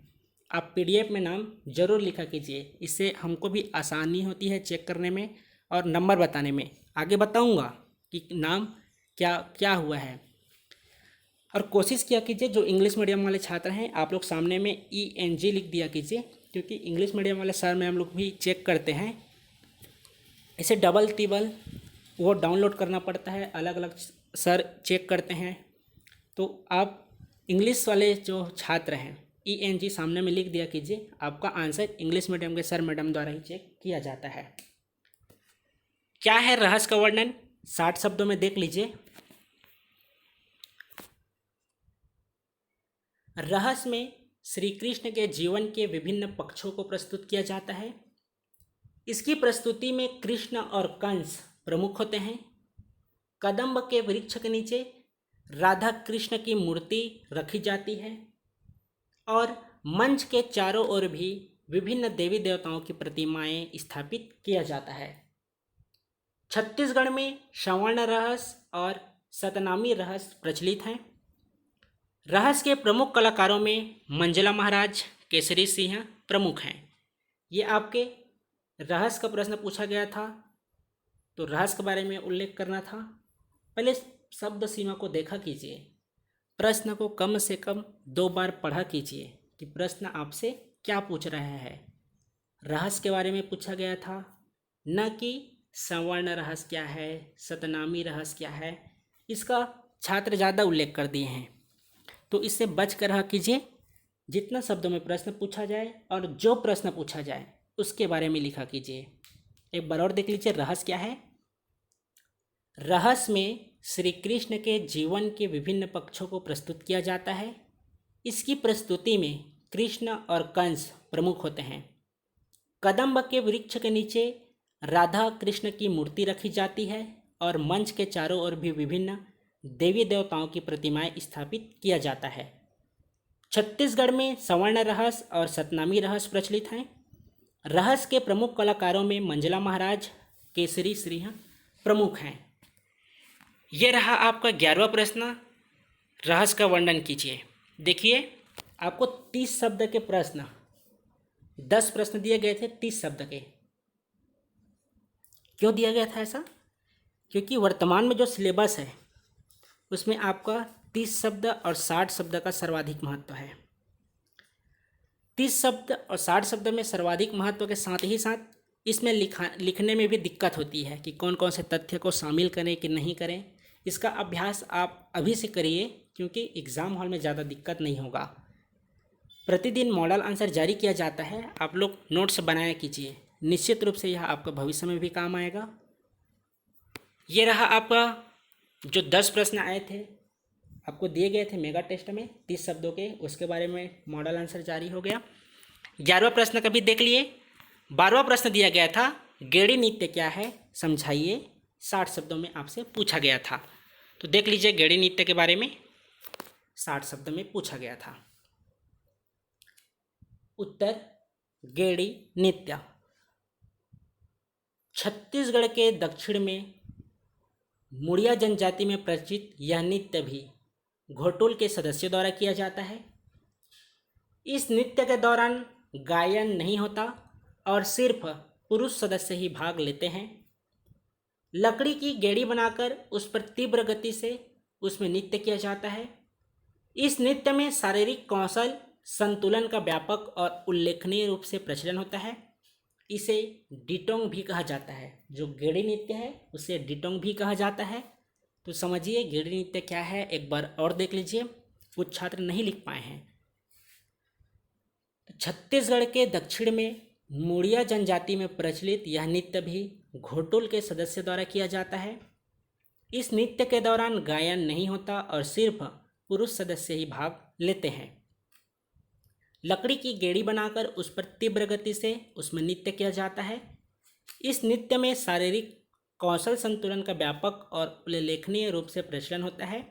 आप PDF में नाम ज़रूर लिखा कीजिए, इससे हमको भी आसानी होती है चेक करने में और नंबर बताने में। आगे बताऊंगा कि नाम क्या क्या हुआ है। और कोशिश किया कीजिए, जो इंग्लिश मीडियम वाले छात्र हैं आप लोग सामने में ENG लिख दिया कीजिए, क्योंकि इंग्लिश मीडियम वाले सर में हम लोग भी चेक करते हैं। इसे डबल टिबल वो डाउनलोड करना पड़ता है, अलग अलग सर चेक करते हैं। तो आप इंग्लिश वाले जो छात्र हैं ENG सामने में लिख दिया कीजिए। आपका आंसर इंग्लिश मीडियम के सर मैडम द्वारा ही चेक किया जाता है। क्या है रहस्य का वर्णन 60 शब्दों में देख लीजिए। रहस्य में श्री कृष्ण के जीवन के विभिन्न पक्षों को प्रस्तुत किया जाता है। इसकी प्रस्तुति में कृष्ण और कंस प्रमुख होते हैं। कदम्ब के वृक्ष के नीचे राधा कृष्ण की मूर्ति रखी जाती है और मंच के चारों ओर भी विभिन्न देवी देवताओं की प्रतिमाएं स्थापित किया जाता है। छत्तीसगढ़ में श्रवण रहस्य और सतनामी रहस्य प्रचलित हैं। रहस्य के प्रमुख कलाकारों में मंजला महाराज, केसरी सिंह प्रमुख हैं। ये आपके रहस्य का प्रश्न पूछा गया था, तो रहस्य के बारे में उल्लेख करना था। पहले शब्द सीमा को देखा कीजिए, प्रश्न को कम से कम 2 बार पढ़ा कीजिए कि प्रश्न आपसे क्या पूछ रहा है। रहस्य के बारे में पूछा गया था, न कि सवर्ण रहस्य क्या है, सतनामी रहस्य क्या है। इसका छात्र ज़्यादा उल्लेख कर दिए हैं, तो इससे बच कर रहा कीजिए। जितना शब्दों में प्रश्न पूछा जाए और जो प्रश्न पूछा जाए उसके बारे में लिखा कीजिए। एक बार और देख लीजिए, रहस्य क्या है। रहस्य में श्री कृष्ण के जीवन के विभिन्न पक्षों को प्रस्तुत किया जाता है। इसकी प्रस्तुति में कृष्ण और कंस प्रमुख होते हैं। कदम्ब के वृक्ष के नीचे राधा कृष्ण की मूर्ति रखी जाती है और मंच के चारों ओर भी विभिन्न देवी देवताओं की प्रतिमाएं स्थापित किया जाता है। छत्तीसगढ़ में सवर्ण रहस्य और सतनामी रहस्य प्रचलित हैं। रहस्य के प्रमुख कलाकारों में मंझला महाराज, केसरी सिंह प्रमुख हैं। ये रहा आपका 11वां प्रश्न। रहस्य का वर्णन कीजिए। देखिए, आपको 30 शब्द के प्रश्न, 10 प्रश्न दिए गए थे 30 शब्द के। क्यों दिया गया था ऐसा? क्योंकि वर्तमान में जो सिलेबस है उसमें आपका 30 शब्द और 60 शब्द का सर्वाधिक महत्व है। 30 शब्द और 60 शब्द में सर्वाधिक महत्व के साथ ही साथ इसमें लिखने में भी दिक्कत होती है कि कौन कौन से तथ्य को शामिल करें कि नहीं करें। इसका अभ्यास आप अभी से करिए, क्योंकि एग्ज़ाम हॉल में ज़्यादा दिक्कत नहीं होगा। प्रतिदिन मॉडल आंसर जारी किया जाता है, आप लोग नोट्स बनाया कीजिए। निश्चित रूप से यह आपका भविष्य में भी काम आएगा। ये रहा आपका जो 10 प्रश्न आए थे, आपको दिए गए थे मेगा टेस्ट में 30 शब्दों के, उसके बारे में मॉडल आंसर जारी हो गया। 11वां प्रश्न का भी देख लिए। 12वां प्रश्न दिया गया था, गेड़ी नृत्य क्या है समझाइए, 60 शब्दों में आपसे पूछा गया था। तो देख लीजिए, गेड़ी नृत्य के बारे में 60 शब्द में पूछा गया था। उत्तर, गेड़ी नृत्य छत्तीसगढ़ के दक्षिण में मुड़िया जनजाति में प्रचलित यह नृत्य भी घोटुल के सदस्यों द्वारा किया जाता है। इस नृत्य के दौरान गायन नहीं होता और सिर्फ पुरुष सदस्य ही भाग लेते हैं। लकड़ी की गेड़ी बनाकर उस पर तीव्र गति से उसमें नृत्य किया जाता है। इस नृत्य में शारीरिक कौशल संतुलन का व्यापक और उल्लेखनीय रूप से प्रचलन होता है। इसे डिटोंग भी कहा जाता है। जो गेड़ी नृत्य है उसे डिटोंग भी कहा जाता है। तो समझिए गेड़ी नृत्य क्या है, एक बार और देख लीजिए, कुछ छात्र नहीं लिख पाए हैं। छत्तीसगढ़ के दक्षिण में मुड़िया जनजाति में प्रचलित यह नृत्य भी घोटुल के सदस्य द्वारा किया जाता है। इस नृत्य के दौरान गायन नहीं होता और सिर्फ पुरुष सदस्य ही भाग लेते हैं। लकड़ी की गेड़ी बनाकर उस पर तीव्र गति से उसमें नृत्य किया जाता है। इस नृत्य में शारीरिक कौशल संतुलन का व्यापक और उल्लेखनीय रूप से प्रचलन होता है।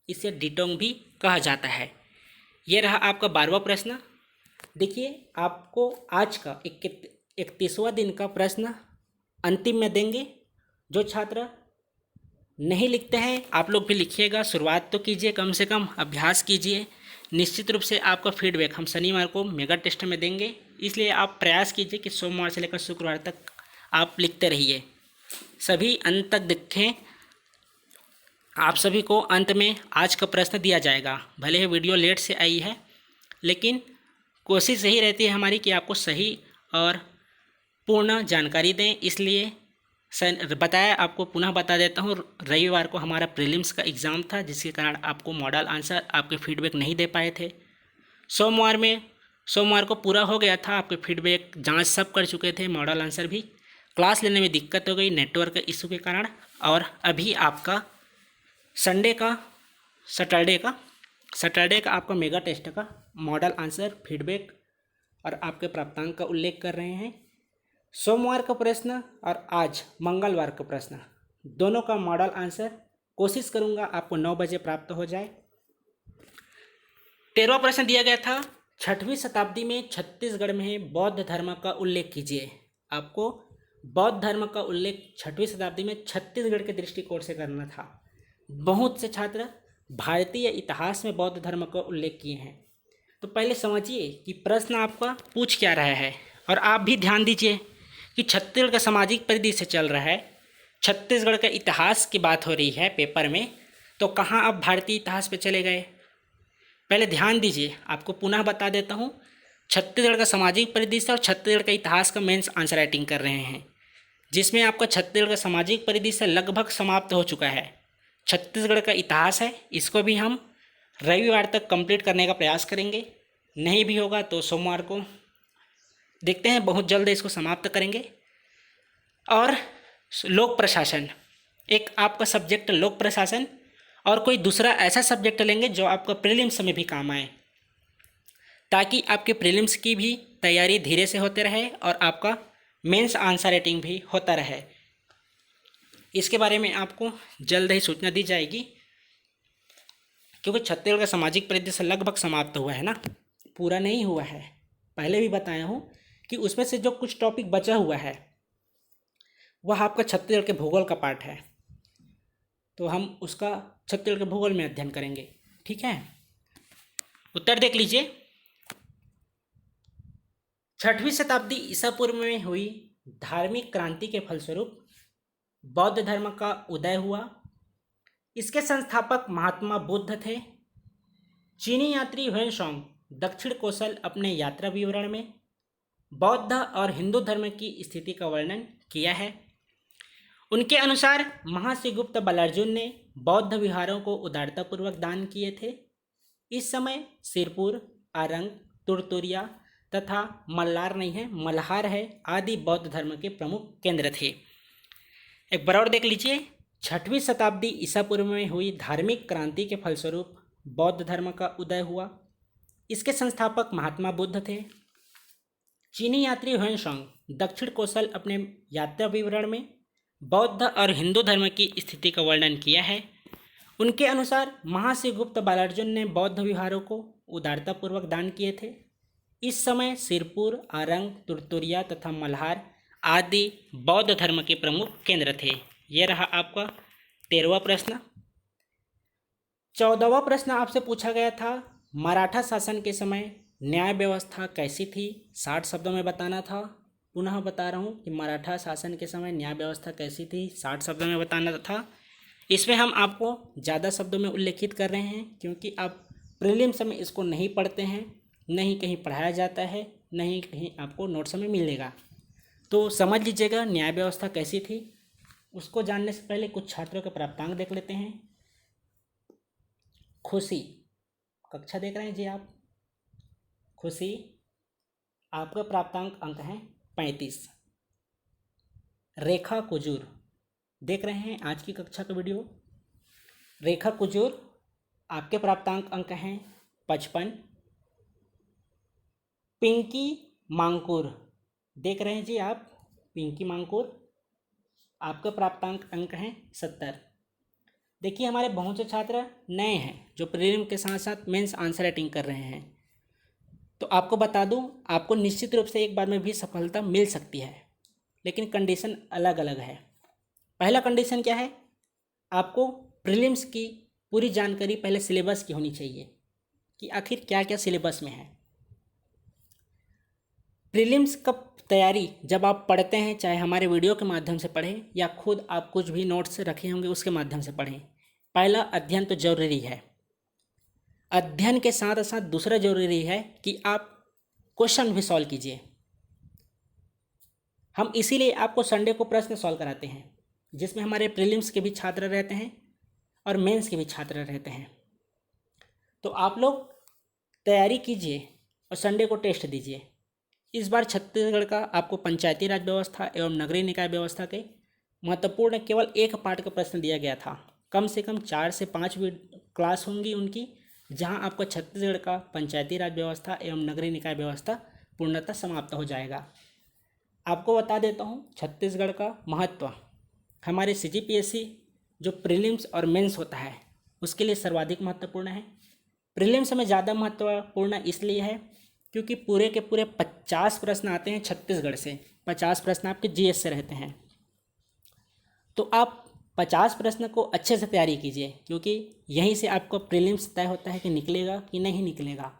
इसे डिटोंग भी कहा जाता है। यह रहा आपका 12वां प्रश्न। देखिए, आपको आज का 31वां दिन का प्रश्न अंतिम में देंगे। जो छात्र नहीं लिखते हैं आप लोग भी लिखिएगा, शुरुआत तो कीजिए, कम से कम अभ्यास कीजिए। निश्चित रूप से आपका फीडबैक हम शनिवार को मेगा टेस्ट में देंगे, इसलिए आप प्रयास कीजिए कि सोमवार से लेकर शुक्रवार तक आप लिखते रहिए। सभी अंत तक देखें। आप सभी को अंत में आज का प्रश्न दिया जाएगा। भले ही वीडियो लेट से आई है, लेकिन कोशिश यही रहती है हमारी कि आपको सही और पूर्ण जानकारी दें। इसलिए आपको पुनः बता देता हूँ, रविवार को हमारा प्रीलिम्स का एग्ज़ाम था, जिसके कारण आपको मॉडल आंसर आपके फीडबैक नहीं दे पाए थे। सोमवार को पूरा हो गया था, आपके फीडबैक जांच सब कर चुके थे, मॉडल आंसर भी। क्लास लेने में दिक्कत हो गई नेटवर्क इशू के कारण। और अभी आपका सैटरडे का आपका मेगा टेस्ट का मॉडल आंसर, फीडबैक और आपके प्राप्तांक का उल्लेख कर रहे हैं। सोमवार का प्रश्न और आज मंगलवार का प्रश्न, दोनों का मॉडल आंसर कोशिश करूंगा आपको 9 बजे प्राप्त हो जाए। 13वां प्रश्न दिया गया था, 6वीं शताब्दी में छत्तीसगढ़ में बौद्ध धर्म का उल्लेख कीजिए। आपको बौद्ध धर्म का उल्लेख 6वीं शताब्दी में छत्तीसगढ़ के दृष्टिकोण से करना था। बहुत से छात्र भारतीय इतिहास में बौद्ध धर्म का उल्लेख किए हैं। तो पहले समझिए कि प्रश्न आपका पूछ क्या रहा है, और आप भी ध्यान दीजिए कि छत्तीसगढ़ का सामाजिक परिदृश्य चल रहा है, छत्तीसगढ़ का इतिहास की बात हो रही है पेपर में, तो कहाँ आप भारतीय इतिहास पे चले गए। पहले ध्यान दीजिए, आपको पुनः बता देता हूँ, छत्तीसगढ़ का सामाजिक परिदृश्य और छत्तीसगढ़ का इतिहास का मेंस आंसर राइटिंग कर रहे हैं, जिसमें आपका छत्तीसगढ़ का सामाजिक परिदृश्य लगभग समाप्त हो चुका है। छत्तीसगढ़ का इतिहास है, इसको भी हम रविवार तक कंप्लीट करने का प्रयास करेंगे। नहीं भी होगा तो सोमवार को देखते हैं, बहुत जल्द इसको समाप्त करेंगे। और लोक प्रशासन, एक आपका सब्जेक्ट लोक प्रशासन, और कोई दूसरा ऐसा सब्जेक्ट लेंगे जो आपका प्रीलिम्स में भी काम आए, ताकि आपके प्रीलिम्स की भी तैयारी धीरे से होते रहे और आपका मेंस आंसर राइटिंग भी होता रहे। इसके बारे में आपको जल्द ही सूचना दी जाएगी क्योंकि छत्तीसगढ़ का सामाजिक परिदृश्य लगभग समाप्त हुआ है ना, पूरा नहीं हुआ है। पहले भी बताया हूँ कि उसमें से जो कुछ टॉपिक बचा हुआ है वह आपका छत्तीसगढ़ के भूगोल का पार्ट है, तो हम उसका छत्तीसगढ़ के भूगोल में अध्ययन करेंगे। ठीक है, उत्तर देख लीजिए। 6वीं शताब्दी ईसा पूर्व में हुई धार्मिक क्रांति के फलस्वरूप बौद्ध धर्म का उदय हुआ। इसके संस्थापक महात्मा बुद्ध थे। चीनी यात्री ह्वेनसांग दक्षिण कोसल अपने यात्रा विवरण में बौद्ध और हिंदू धर्म की स्थिति का वर्णन किया है। उनके अनुसार महर्षि गुप्त बालार्जुन ने बौद्ध विहारों को उदारतापूर्वक दान किए थे। इस समय सिरपुर, आरंग, तुरतुरिया तथा मल्लार नहीं है, मल्हार है आदि बौद्ध धर्म के प्रमुख केंद्र थे। एक बार और देख लीजिए। 6वीं शताब्दी ईसा पूर्व में हुई धार्मिक क्रांति के फलस्वरूप बौद्ध धर्म का उदय हुआ। इसके संस्थापक महात्मा बुद्ध थे। चीनी यात्री ह्वेनसांग दक्षिण कोसल अपने यात्रा विवरण में बौद्ध और हिंदू धर्म की स्थिति का वर्णन किया है। उनके अनुसार महर्षि गुप्त बालार्जुन ने बौद्ध विहारों को उदारतापूर्वक दान किए थे। इस समय सिरपुर, आरंग, तुरतुरिया तथा मल्हार आदि बौद्ध धर्म के प्रमुख केंद्र थे। यह रहा आपका 13वां प्रश्न। 14वां प्रश्न आपसे पूछा गया था, मराठा शासन के समय न्याय व्यवस्था कैसी थी? 60 शब्दों में बताना था। पुनः बता रहा हूँ कि मराठा शासन के समय न्याय व्यवस्था कैसी थी, 60 शब्दों में बताना था। इसमें हम आपको ज़्यादा शब्दों में उल्लेखित कर रहे हैं क्योंकि आप प्रीलिम्स में इसको नहीं पढ़ते हैं, नहीं कहीं पढ़ाया जाता है, नहीं कहीं आपको नोट्स में मिलेगा। तो समझ लीजिएगा न्याय व्यवस्था कैसी थी। उसको जानने से पहले कुछ छात्रों के प्राप्तांक देख लेते हैं। खुशी कक्षा देख रहे हैं जी आप? खुशी, आपका प्राप्तांक अंक है 35। रेखा कुजूर देख रहे हैं आज की कक्षा का वीडियो। रेखा कुजूर, आपके प्राप्तांक अंक हैं 55। पिंकी मांकुर देख रहे हैं जी आप? पिंकी मांकुर, आपका प्राप्तांक अंक हैं 70। देखिए हमारे बहुत से छात्र नए हैं जो प्रीलिम के साथ साथ मेंस आंसर राइटिंग कर रहे हैं, तो आपको बता दूं आपको निश्चित रूप से एक बार में भी सफलता मिल सकती है, लेकिन कंडीशन अलग अलग है। पहला कंडीशन क्या है? आपको प्रीलिम्स की पूरी जानकारी पहले सिलेबस की होनी चाहिए कि आखिर क्या क्या सिलेबस में है। प्रीलिम्स का तैयारी जब आप पढ़ते हैं, चाहे हमारे वीडियो के माध्यम से पढ़ें या खुद आप कुछ भी नोट्स रखे होंगे उसके माध्यम से पढ़ें, पहला अध्ययन तो जरूरी है। अध्ययन के साथ साथ दूसरा जरूरी है कि आप क्वेश्चन भी सॉल्व कीजिए। हम इसीलिए आपको संडे को प्रश्न सॉल्व कराते हैं, जिसमें हमारे प्रीलिम्स के भी छात्र रहते हैं और मेंस के भी छात्र रहते हैं। तो आप लोग तैयारी कीजिए और संडे को टेस्ट दीजिए। इस बार छत्तीसगढ़ का आपको पंचायती राज व्यवस्था एवं नगरीय निकाय व्यवस्था के महत्वपूर्ण केवल एक पार्ट का प्रश्न दिया गया था। कम से कम 4 से 5 क्लास होंगी उनकी, जहां आपको छत्तीसगढ़ का पंचायती राज व्यवस्था एवं नगरीय निकाय व्यवस्था पूर्णतः समाप्त हो जाएगा। आपको बता देता हूं छत्तीसगढ़ का महत्व हमारे CGPSC जो प्रीलिम्स और मेंस होता है उसके लिए सर्वाधिक महत्वपूर्ण है। प्रीलिम्स में ज़्यादा महत्वपूर्ण इसलिए है क्योंकि पूरे के पूरे 50 प्रश्न आते हैं छत्तीसगढ़ से। 50 प्रश्न आपके GS से रहते हैं, तो आप 50 प्रश्न को अच्छे से तैयारी कीजिए, क्योंकि यहीं से आपको प्रीलिम्स तय होता है कि निकलेगा कि नहीं निकलेगा,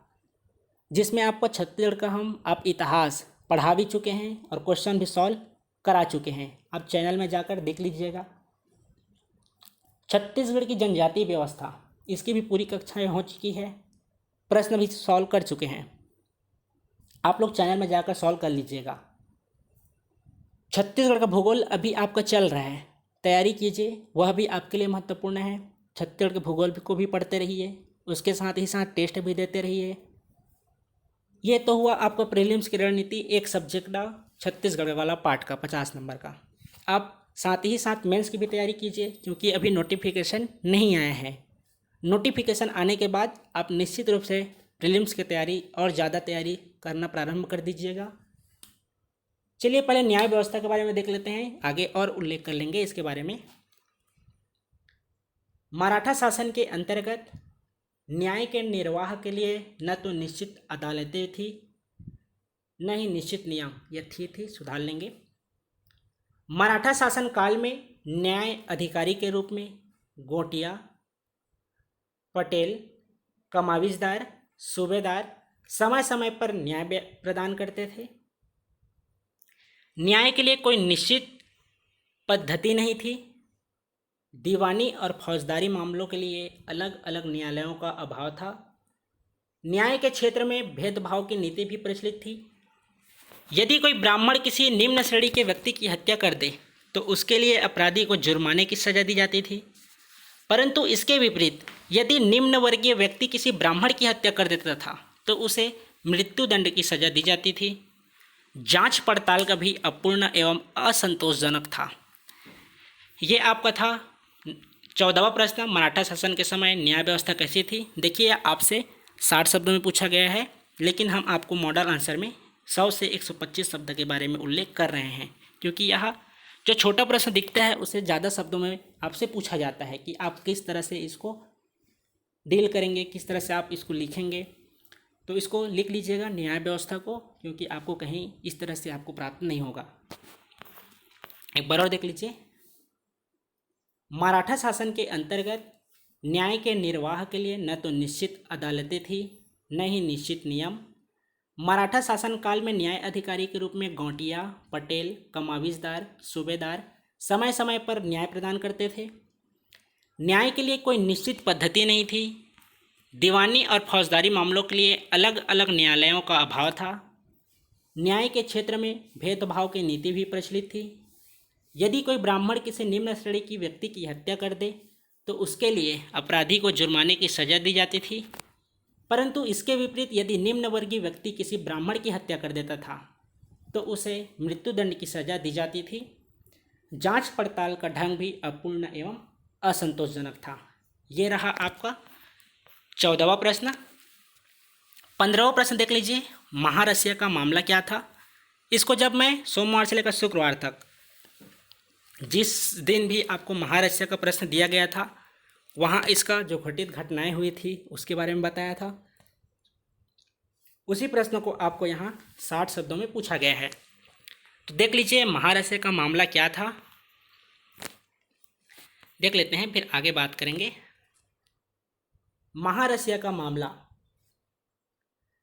जिसमें आपको छत्तीसगढ़ का आप इतिहास पढ़ा भी चुके हैं और क्वेश्चन भी सॉल्व करा चुके हैं। आप चैनल में जाकर देख लीजिएगा। छत्तीसगढ़ की जनजातीय व्यवस्था, इसकी भी पूरी कक्षाएं हो चुकी है, प्रश्न भी सॉल्व कर चुके हैं। आप लोग चैनल में जाकर सॉल्व कर लीजिएगा। छत्तीसगढ़ का भूगोल अभी आपका चल रहा है, तैयारी कीजिए, वह भी आपके लिए महत्वपूर्ण है। छत्तीसगढ़ के भूगोल को भी पढ़ते रहिए, उसके साथ ही साथ टेस्ट भी देते रहिए। ये तो हुआ आपका प्रीलिम्स की रणनीति, एक सब्जेक्ट का छत्तीसगढ़ वाला पार्ट का 50 नंबर का। आप साथ ही साथ मेंस की भी तैयारी कीजिए, क्योंकि अभी नोटिफिकेशन नहीं आया है। नोटिफिकेशन आने के बाद आप निश्चित रूप से प्रीलिम्स की तैयारी और ज़्यादा तैयारी करना प्रारंभ कर दीजिएगा। चलिए पहले न्याय व्यवस्था के बारे में देख लेते हैं, आगे और उल्लेख कर लेंगे इसके बारे में। मराठा शासन के अंतर्गत न्याय के निर्वाह के लिए न तो निश्चित अदालतें थी न ही निश्चित नियम, यह थी सुधार लेंगे। मराठा शासन काल में न्याय अधिकारी के रूप में गोटिया, पटेल, कमाविजदार, सूबेदार समय समय पर न्याय प्रदान करते थे। न्याय के लिए कोई निश्चित पद्धति नहीं थी। दीवानी और फौजदारी मामलों के लिए अलग अलग न्यायालयों का अभाव था। न्याय के क्षेत्र में भेदभाव की नीति भी प्रचलित थी। यदि कोई ब्राह्मण किसी निम्न श्रेणी के व्यक्ति की हत्या कर दे तो उसके लिए अपराधी को जुर्माने की सजा दी जाती थी, परंतु इसके विपरीत यदि निम्न वर्गीय व्यक्ति किसी ब्राह्मण की हत्या कर देता था तो उसे मृत्युदंड की सजा दी जाती थी। जांच पड़ताल का भी अपूर्ण एवं असंतोषजनक था। ये आपका था 14वां प्रश्न, मराठा शासन के समय न्याय व्यवस्था कैसी थी। देखिए आपसे 60 शब्दों में पूछा गया है, लेकिन हम आपको मॉडल आंसर में 100 से 125 शब्द के बारे में उल्लेख कर रहे हैं, क्योंकि यह जो छोटा प्रश्न दिखता है उसे ज़्यादा शब्दों में आपसे पूछा जाता है कि आप किस तरह से इसको डील करेंगे, किस तरह से आप इसको लिखेंगे। तो इसको लिख लीजिएगा न्याय व्यवस्था को, क्योंकि आपको कहीं इस तरह से आपको प्राप्त नहीं होगा। एक बार और देख लीजिए। मराठा शासन के अंतर्गत न्याय के निर्वाह के लिए न तो निश्चित अदालतें थी न ही निश्चित नियम। मराठा शासन काल में न्याय अधिकारी के रूप में गौटिया, पटेल, कमाविजदार, सूबेदार समय समय पर न्याय प्रदान करते थे। न्याय के लिए कोई निश्चित पद्धति नहीं थी। दीवानी और फौजदारी मामलों के लिए अलग अलग न्यायालयों का अभाव था। न्याय के क्षेत्र में भेदभाव की नीति भी प्रचलित थी। यदि कोई ब्राह्मण किसी निम्न श्रेणी की व्यक्ति की हत्या कर दे तो उसके लिए अपराधी को जुर्माने की सजा दी जाती थी, परंतु इसके विपरीत यदि निम्न वर्गीय व्यक्ति किसी ब्राह्मण की हत्या कर देता था तो उसे मृत्युदंड की सजा दी जाती थी। जांच पड़ताल का ढंग भी अपूर्ण एवं असंतोषजनक था। ये रहा आपका 14वां प्रश्न। 15वां प्रश्न देख लीजिए। महारसिया का मामला क्या था। इसको जब मैं सोमवार से लेकर शुक्रवार तक, जिस दिन भी आपको महारसिया का प्रश्न दिया गया था, वहाँ इसका जो घटित घटनाएं हुई थी उसके बारे में बताया था। उसी प्रश्न को आपको यहाँ 60 शब्दों में पूछा गया है। तो देख लीजिए महारसिया का मामला क्या था, देख लेते हैं, फिर आगे बात करेंगे। महारसिया का मामला,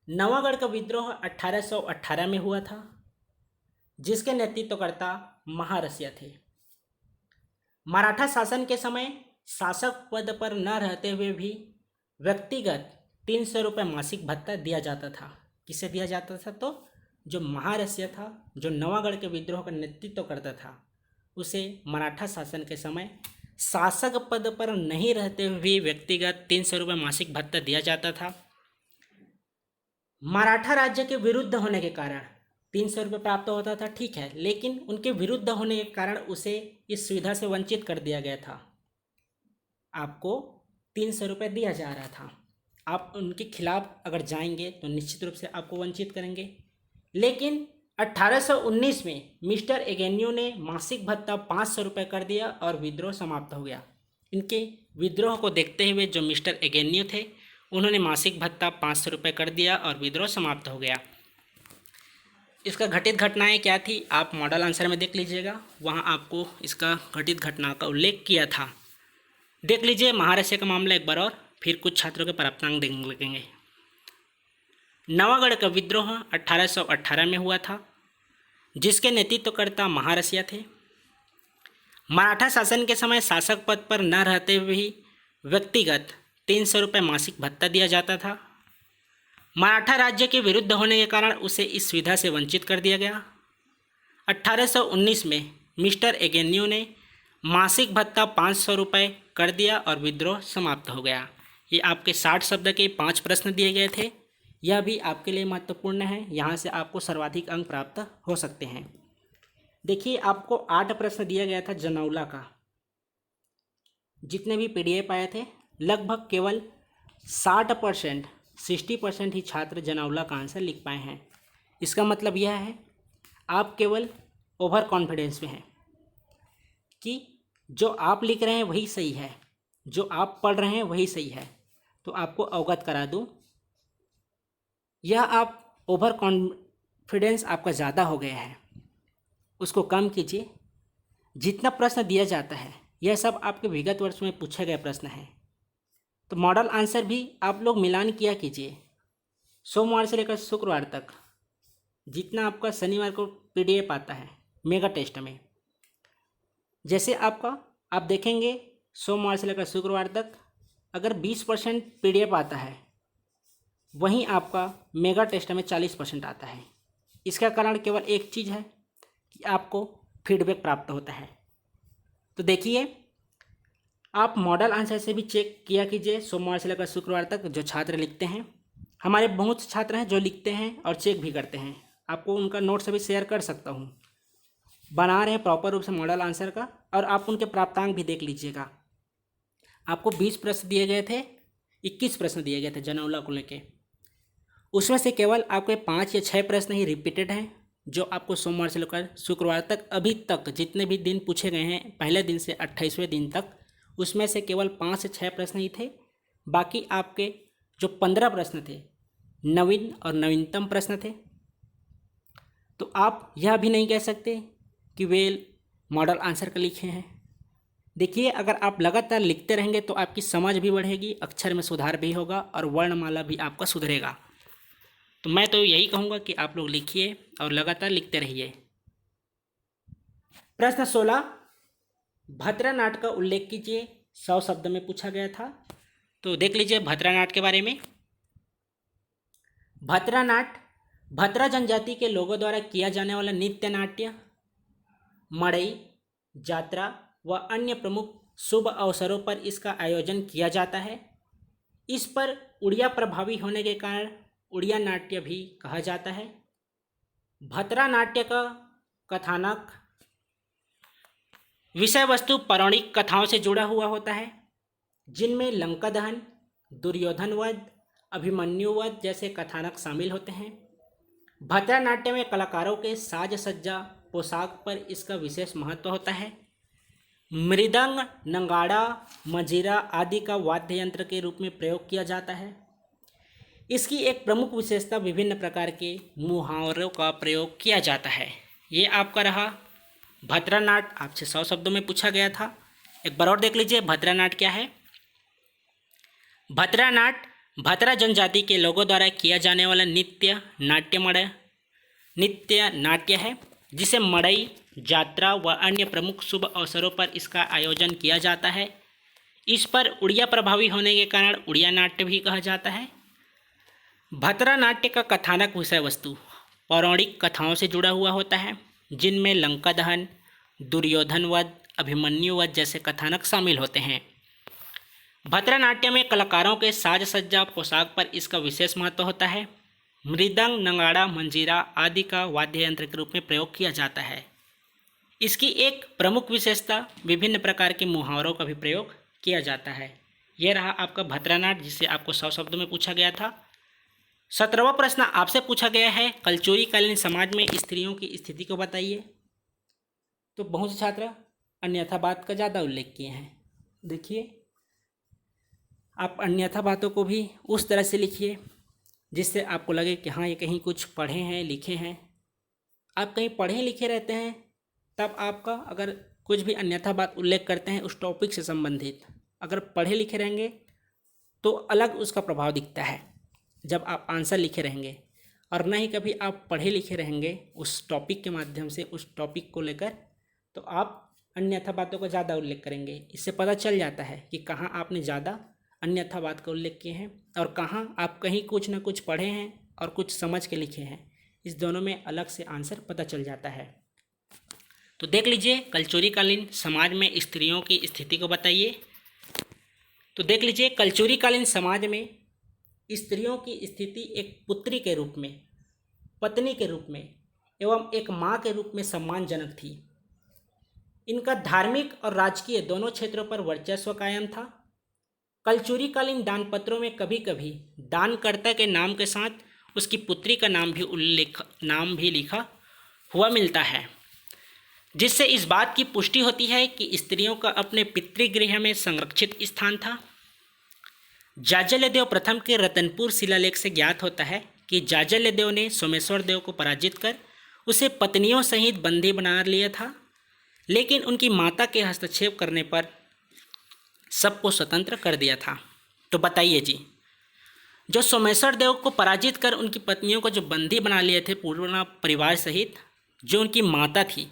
नवागढ़ का विद्रोह 1818 में हुआ था, जिसके नेतृत्वकर्ता महारसिया थे। मराठा शासन के समय शासक पद पर न रहते हुए भी व्यक्तिगत 300 रुपये मासिक भत्ता दिया जाता था। किसे दिया जाता था? तो जो महारसिया था, जो नवागढ़ के विद्रोह का नेतृत्व करता था, उसे मराठा शासन के समय शासक पद पर नहीं रहते हुए भी व्यक्तिगत 300 रुपये मासिक भत्ता दिया जाता था। मराठा राज्य के विरुद्ध होने के कारण 300 रुपये प्राप्त होता था, ठीक है, लेकिन उनके विरुद्ध होने के कारण उसे इस सुविधा से वंचित कर दिया गया था। आपको 300 रुपये दिया जा रहा था, आप उनके खिलाफ अगर जाएंगे तो निश्चित रूप से आपको वंचित करेंगे। लेकिन 1819 में मिस्टर एगेन्यू ने मासिक भत्ता 500 रुपये कर दिया और विद्रोह समाप्त हो गया। इनके विद्रोह को देखते हुए जो मिस्टर एगेन्यू थे, उन्होंने मासिक भत्ता 500 रुपये कर दिया और विद्रोह समाप्त हो गया। इसका घटित घटनाएं क्या थी, आप मॉडल आंसर में देख लीजिएगा, वहाँ आपको इसका घटित घटना का उल्लेख किया था। देख लीजिए महारसिया का मामला एक बार और, फिर कुछ छात्रों के प्राप्तांक देखने लगेंगे। नवागढ़ का विद्रोह 1818 में हुआ था, जिसके नेतृत्वकर्ता महारसिया थे। मराठा शासन के समय शासक पद पर न रहते हुए भी व्यक्तिगत 300 रुपये मासिक भत्ता दिया जाता था। मराठा राज्य के विरुद्ध होने के कारण उसे इस सुविधा से वंचित कर दिया गया। 1819 में मिस्टर एगेन्यू ने मासिक भत्ता 500 रुपये कर दिया और विद्रोह समाप्त हो गया। ये आपके 60 शब्द के 5 प्रश्न दिए गए थे। यह भी आपके लिए महत्वपूर्ण है, यहाँ से आपको सर्वाधिक अंक प्राप्त हो सकते हैं। देखिए आपको 8 प्रश्न दिया गया था जनौला का। जितने भी पीडीएफ आए थे लगभग केवल 60% ही छात्र जनौला का आंसर लिख पाए हैं। इसका मतलब यह है आप केवल ओवर कॉन्फिडेंस में हैं कि जो आप लिख रहे हैं वही सही है, जो आप पढ़ रहे हैं वही सही है। तो आपको अवगत करा दूं, यह आप ओवर कॉन्फिडेंस आपका ज़्यादा हो गया है, उसको कम कीजिए। जितना प्रश्न दिया जाता है यह सब आपके विगत वर्ष में पूछे गए प्रश्न हैं, तो मॉडल आंसर भी आप लोग मिलान किया कीजिए। सोमवार से लेकर शुक्रवार तक जितना आपका शनिवार को पीडीएफ आता है मेगा टेस्ट में, जैसे आपका आप देखेंगे सोमवार से लेकर शुक्रवार तक अगर 20% पीडीएफ आता है, वहीं आपका मेगा टेस्ट में 40% आता है। इसका कारण केवल एक चीज़ है कि आपको फीडबैक प्राप्त होता है। तो देखिए, आप मॉडल आंसर से भी चेक किया कीजिए सोमवार से लेकर शुक्रवार तक जो छात्र लिखते हैं। हमारे बहुत से छात्र हैं जो लिखते हैं और चेक भी करते हैं, आपको उनका नोट्स अभी शेयर कर सकता हूँ, बना रहे हैं प्रॉपर रूप से मॉडल आंसर का, और आप उनके प्राप्तांक भी देख लीजिएगा। आपको 20 प्रश्न दिए गए थे, 21 प्रश्न दिए गए थे जनौला को लेके, उसमें से केवल आपके 5 या 6 प्रश्न ही रिपीटेड हैं, जो आपको सोमवार से लेकर शुक्रवार तक अभी तक जितने भी दिन पूछे गए हैं पहले दिन से 28वें दिन तक, उसमें से केवल 5 से 6 प्रश्न ही थे। बाकी आपके जो 15 प्रश्न थे नवीन और नवीनतम प्रश्न थे। तो आप यह भी नहीं कह सकते कि वे मॉडल आंसर का लिखे हैं। देखिए, अगर आप लगातार लिखते रहेंगे तो आपकी समझ भी बढ़ेगी, अक्षर में सुधार भी होगा और वर्णमाला भी आपका सुधरेगा। तो मैं तो यही कहूँगा कि आप लोग लिखिए और लगातार लिखते रहिए। प्रश्न 16, भद्रानाट का उल्लेख कीजिए, 100 शब्द में पूछा गया था। तो देख लीजिए भद्रानाट के बारे में। भद्रानाट भद्रा जनजाति के लोगों द्वारा किया जाने वाला नृत्य नाट्य, मड़ई, जात्रा व अन्य प्रमुख शुभ अवसरों पर इसका आयोजन किया जाता है। इस पर उड़िया प्रभावी होने के कारण उड़िया नाट्य भी कहा जाता है। भद्रा नाट्य का कथानक विषय वस्तु पौराणिक कथाओं से जुड़ा हुआ होता है, जिनमें लंका दहन, दुर्योधन वध, अभिमन्यु वध जैसे कथानक शामिल होते हैं। भद्रा नाट्य में कलाकारों के साज सज्जा पोशाक पर इसका विशेष महत्व होता है। मृदंग, नगाड़ा, मंजीरा आदि का वाद्य यंत्र के रूप में प्रयोग किया जाता है। इसकी एक प्रमुख विशेषता विभिन्न प्रकार के मुहावरों का प्रयोग किया जाता है। ये आपका रहा भद्रानाट, आपसे 100 शब्दों में पूछा गया था। एक बार और देख लीजिए भद्रानाट क्या है। भद्रानाट भद्रा जनजाति के लोगों द्वारा किया जाने वाला नृत्य नाट्य है, जिसे मड़ई, जात्रा व अन्य प्रमुख शुभ अवसरों पर इसका आयोजन किया जाता है। इस पर उड़िया प्रभावी होने के कारण उड़िया नाट्य भी कहा जाता है। भद्रा नाट्य का कथानक विषय वस्तु पौराणिक कथाओं से जुड़ा हुआ होता है, जिनमें लंका दहन, दुर्योधन वध, अभिमन्यु वध जैसे कथानक शामिल होते हैं। भद्रा नाट्य में कलाकारों के साज सज्जा पोशाक पर इसका विशेष महत्व होता है। मृदंग, नगाड़ा, मंजीरा आदि का वाद्य यंत्र के रूप में प्रयोग किया जाता है। इसकी एक प्रमुख विशेषता विभिन्न प्रकार के मुहावरों का भी प्रयोग किया जाता है। यह रहा आपका भद्रानाट, जिसे आपको 100 शब्दों में पूछा गया था। 17वां प्रश्न आपसे पूछा गया है, कलचुरी कालीन समाज में स्त्रियों की स्थिति को बताइए। तो बहुत से छात्र अन्यथा बात का ज़्यादा उल्लेख किए हैं। देखिए, आप अन्यथा बातों को भी उस तरह से लिखिए जिससे आपको लगे कि हाँ, ये कहीं कुछ पढ़े हैं, लिखे हैं। आप कहीं पढ़े लिखे रहते हैं तब आपका अगर कुछ भी अन्यथा बात उल्लेख करते हैं उस टॉपिक से संबंधित, अगर पढ़े लिखे रहेंगे तो अलग उसका प्रभाव दिखता है जब आप आंसर लिखे रहेंगे, और न ही कभी आप पढ़े लिखे रहेंगे उस टॉपिक के माध्यम से उस टॉपिक को लेकर, तो आप अन्यथा बातों का ज़्यादा उल्लेख करेंगे। इससे पता चल जाता है कि कहाँ आपने ज़्यादा अन्यथा बात का उल्लेख किए हैं और कहाँ आप कहीं कुछ न कुछ पढ़े हैं और कुछ समझ के लिखे हैं। इस दोनों में अलग से आंसर पता चल जाता है। तो देख लीजिए, कलचुरी कालीन समाज में स्त्रियों की स्थिति को बताइए। तो देख लीजिए, कलचुरी कालीन समाज में स्त्रियों की स्थिति एक पुत्री के रूप में, पत्नी के रूप में एवं एक माँ के रूप में सम्मानजनक थी। इनका धार्मिक और राजकीय दोनों क्षेत्रों पर वर्चस्व कायम था। कलचुरी कालीन दानपत्रों में कभी कभी दानकर्ता के नाम के साथ उसकी पुत्री का नाम भी लिखा हुआ मिलता है, जिससे इस बात की पुष्टि होती है कि स्त्रियों का अपने पितृगृह में संरक्षित स्थान था। जाजलदेव प्रथम के रतनपुर शिलालेख से ज्ञात होता है कि जाजलदेव ने सोमेश्वर देव को पराजित कर उसे पत्नियों सहित बंदी बना लिया था, लेकिन उनकी माता के हस्तक्षेप करने पर सबको स्वतंत्र कर दिया था। तो बताइए जी, जो सोमेश्वर देव को पराजित कर उनकी पत्नियों को जो बंदी बना लिए थे पूर्ण परिवार सहित, जो उनकी माता थी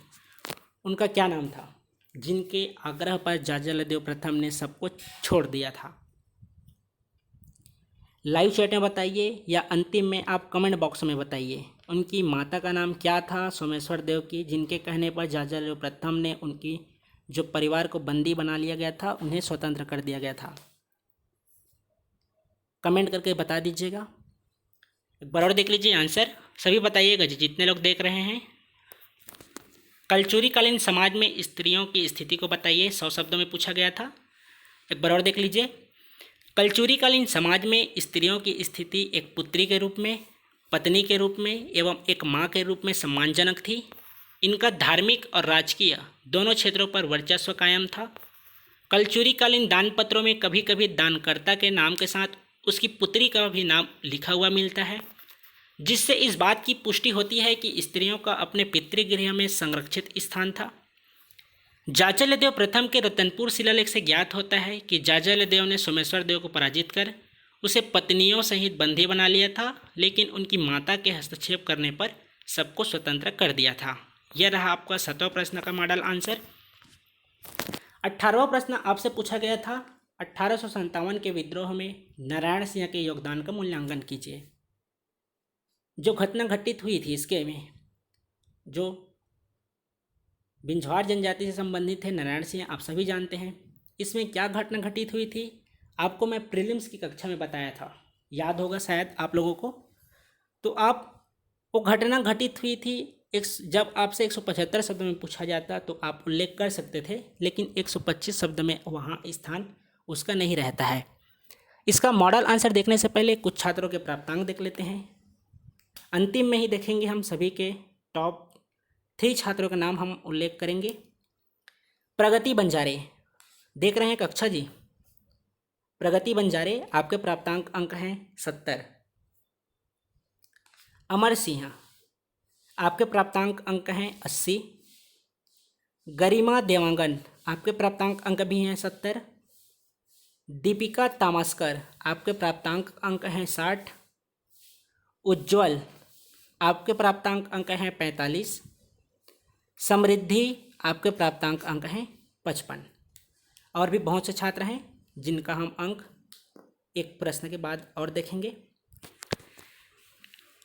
उनका क्या नाम था, जिनके आग्रह पर जाजलदेव प्रथम ने सबको छोड़ दिया था? लाइव चैट में बताइए या अंतिम में आप कमेंट बॉक्स में बताइए। उनकी माता का नाम क्या था सोमेश्वर देव की, जिनके कहने पर जाजलदेव प्रथम ने उनकी जो परिवार को बंदी बना लिया गया था उन्हें स्वतंत्र कर दिया गया था? कमेंट करके बता दीजिएगा। एक बार और देख लीजिए आंसर, सभी बताइएगा जी जितने लोग देख रहे हैं। कलचुरीकालीन समाज में स्त्रियों की स्थिति को बताइए, 100 शब्दों में पूछा गया था। एक बार और देख लीजिए। कलचुरीकालीन समाज में स्त्रियों की स्थिति एक पुत्री के रूप में, पत्नी के रूप में एवं एक माँ के रूप में सम्मानजनक थी। इनका धार्मिक और राजकीय दोनों क्षेत्रों पर वर्चस्व कायम था। कलचुरीकालीन दानपत्रों में कभी कभी दानकर्ता के नाम के साथ उसकी पुत्री का भी नाम लिखा हुआ मिलता है, जिससे इस बात की पुष्टि होती है कि स्त्रियों का अपने पितृगृह में संरक्षित स्थान था। जाजलदेव प्रथम के रतनपुर शिलालेख से ज्ञात होता है कि जाजलदेव ने सोमेश्वर देव को पराजित कर उसे पत्नियों सहित बंदी बना लिया था, लेकिन उनकी माता के हस्तक्षेप करने पर सबको स्वतंत्र कर दिया था। यह रहा आपका 7वां प्रश्न का मॉडल आंसर। 18वां प्रश्न आपसे पूछा गया था, 1857 के विद्रोह में नारायण सिंह के योगदान का मूल्यांकन कीजिए। जो घटना घटित हुई थी इसके में, जो बिंझवार जनजाति से संबंधित है नारायण सिंह, आप सभी जानते हैं। इसमें क्या घटना घटित हुई थी आपको मैं प्रीलिम्स की कक्षा में बताया था, याद होगा शायद आप लोगों को। तो आप वो घटना घटित हुई थी जब आपसे 175 शब्द में पूछा जाता तो आप उल्लेख कर सकते थे, लेकिन 125 शब्द में वहाँ स्थान उसका नहीं रहता है। इसका मॉडल आंसर देखने से पहले कुछ छात्रों के प्राप्तांक देख लेते हैं। अंतिम में ही देखेंगे हम सभी के टॉप 3 छात्रों का नाम हम उल्लेख करेंगे। प्रगति बंजारे देख रहे हैं कक्षा जी, प्रगति बंजारे आपके प्राप्तांक अंक हैं 70। अमर सिंह आपके प्राप्तांक अंक हैं 80। गरिमा देवांगन आपके प्राप्तांक अंक भी हैं 70। दीपिका तामस्कर आपके प्राप्तांक अंक हैं 60। उज्ज्वल आपके प्राप्तांक अंक हैं 45। समृद्धि आपके प्राप्तांक अंक हैं 55। और भी बहुत से छात्र हैं जिनका हम अंक एक प्रश्न के बाद और देखेंगे।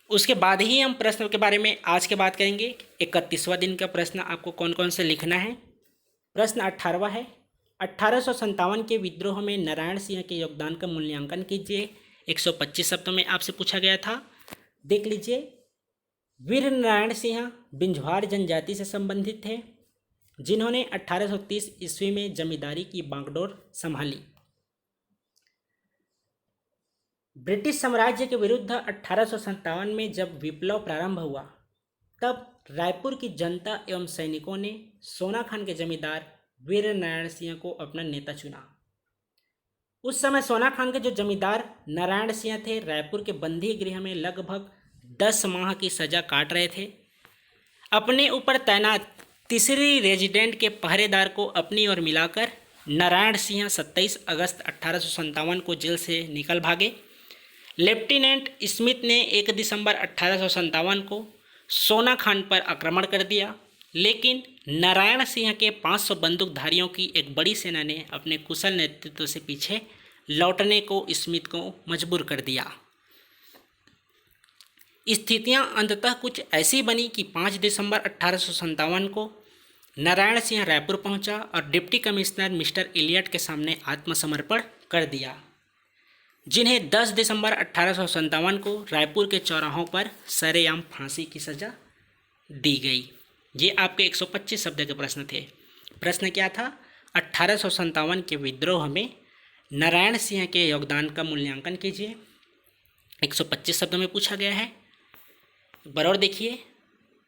उसके बाद ही हम प्रश्न के बारे में आज के बात करेंगे। 31वां दिन का प्रश्न आपको कौन कौन से लिखना है। प्रश्न 18वां है, 1857 के विद्रोह में नारायण सिंह के योगदान का मूल्यांकन कीजिए। 125 शब्दों में आपसे पूछा गया था। देख लीजिए, वीर नारायण सिंह बिंझवार जनजाति से संबंधित थे, जिन्होंने 1830 ईस्वी में जमींदारी की बागडोर संभाली। ब्रिटिश साम्राज्य के विरुद्ध 1857 में जब विप्लव प्रारंभ हुआ, तब रायपुर की जनता एवं सैनिकों ने सोना खान के जमींदार वीर नारायण सिंह को अपना नेता चुना। उस समय सोना खान के जो जमींदार नारायण सिंह थे, रायपुर के बंदी गृह में लगभग 10 माह की सजा काट रहे थे। अपने ऊपर तैनात तीसरी रेजिडेंट के पहरेदार को अपनी ओर मिलाकर नारायण सिंह 27 अगस्त 1857 को जेल से निकल भागे। लेफ्टिनेंट स्मिथ ने 1 दिसंबर 1857 को सोना खान पर आक्रमण कर दिया, लेकिन नारायण सिंह के 500 बंदूकधारियों की एक बड़ी सेना ने अपने कुशल नेतृत्व से पीछे लौटने को स्मिथ को मजबूर कर दिया। स्थितियां अंततः कुछ ऐसी बनी कि 5 दिसंबर 1857 को नारायण सिंह रायपुर पहुंचा और डिप्टी कमिश्नर मिस्टर इलियट के सामने आत्मसमर्पण कर दिया, जिन्हें 10 दिसंबर 1857 को रायपुर के चौराहों पर सरेआम फांसी की सज़ा दी गई। ये आपके 125 शब्द के प्रश्न थे। प्रश्न क्या था? 1857 के विद्रोह में नारायण सिंह के योगदान का मूल्यांकन कीजिए। 125 शब्दों में पूछा गया है। बरौर देखिए,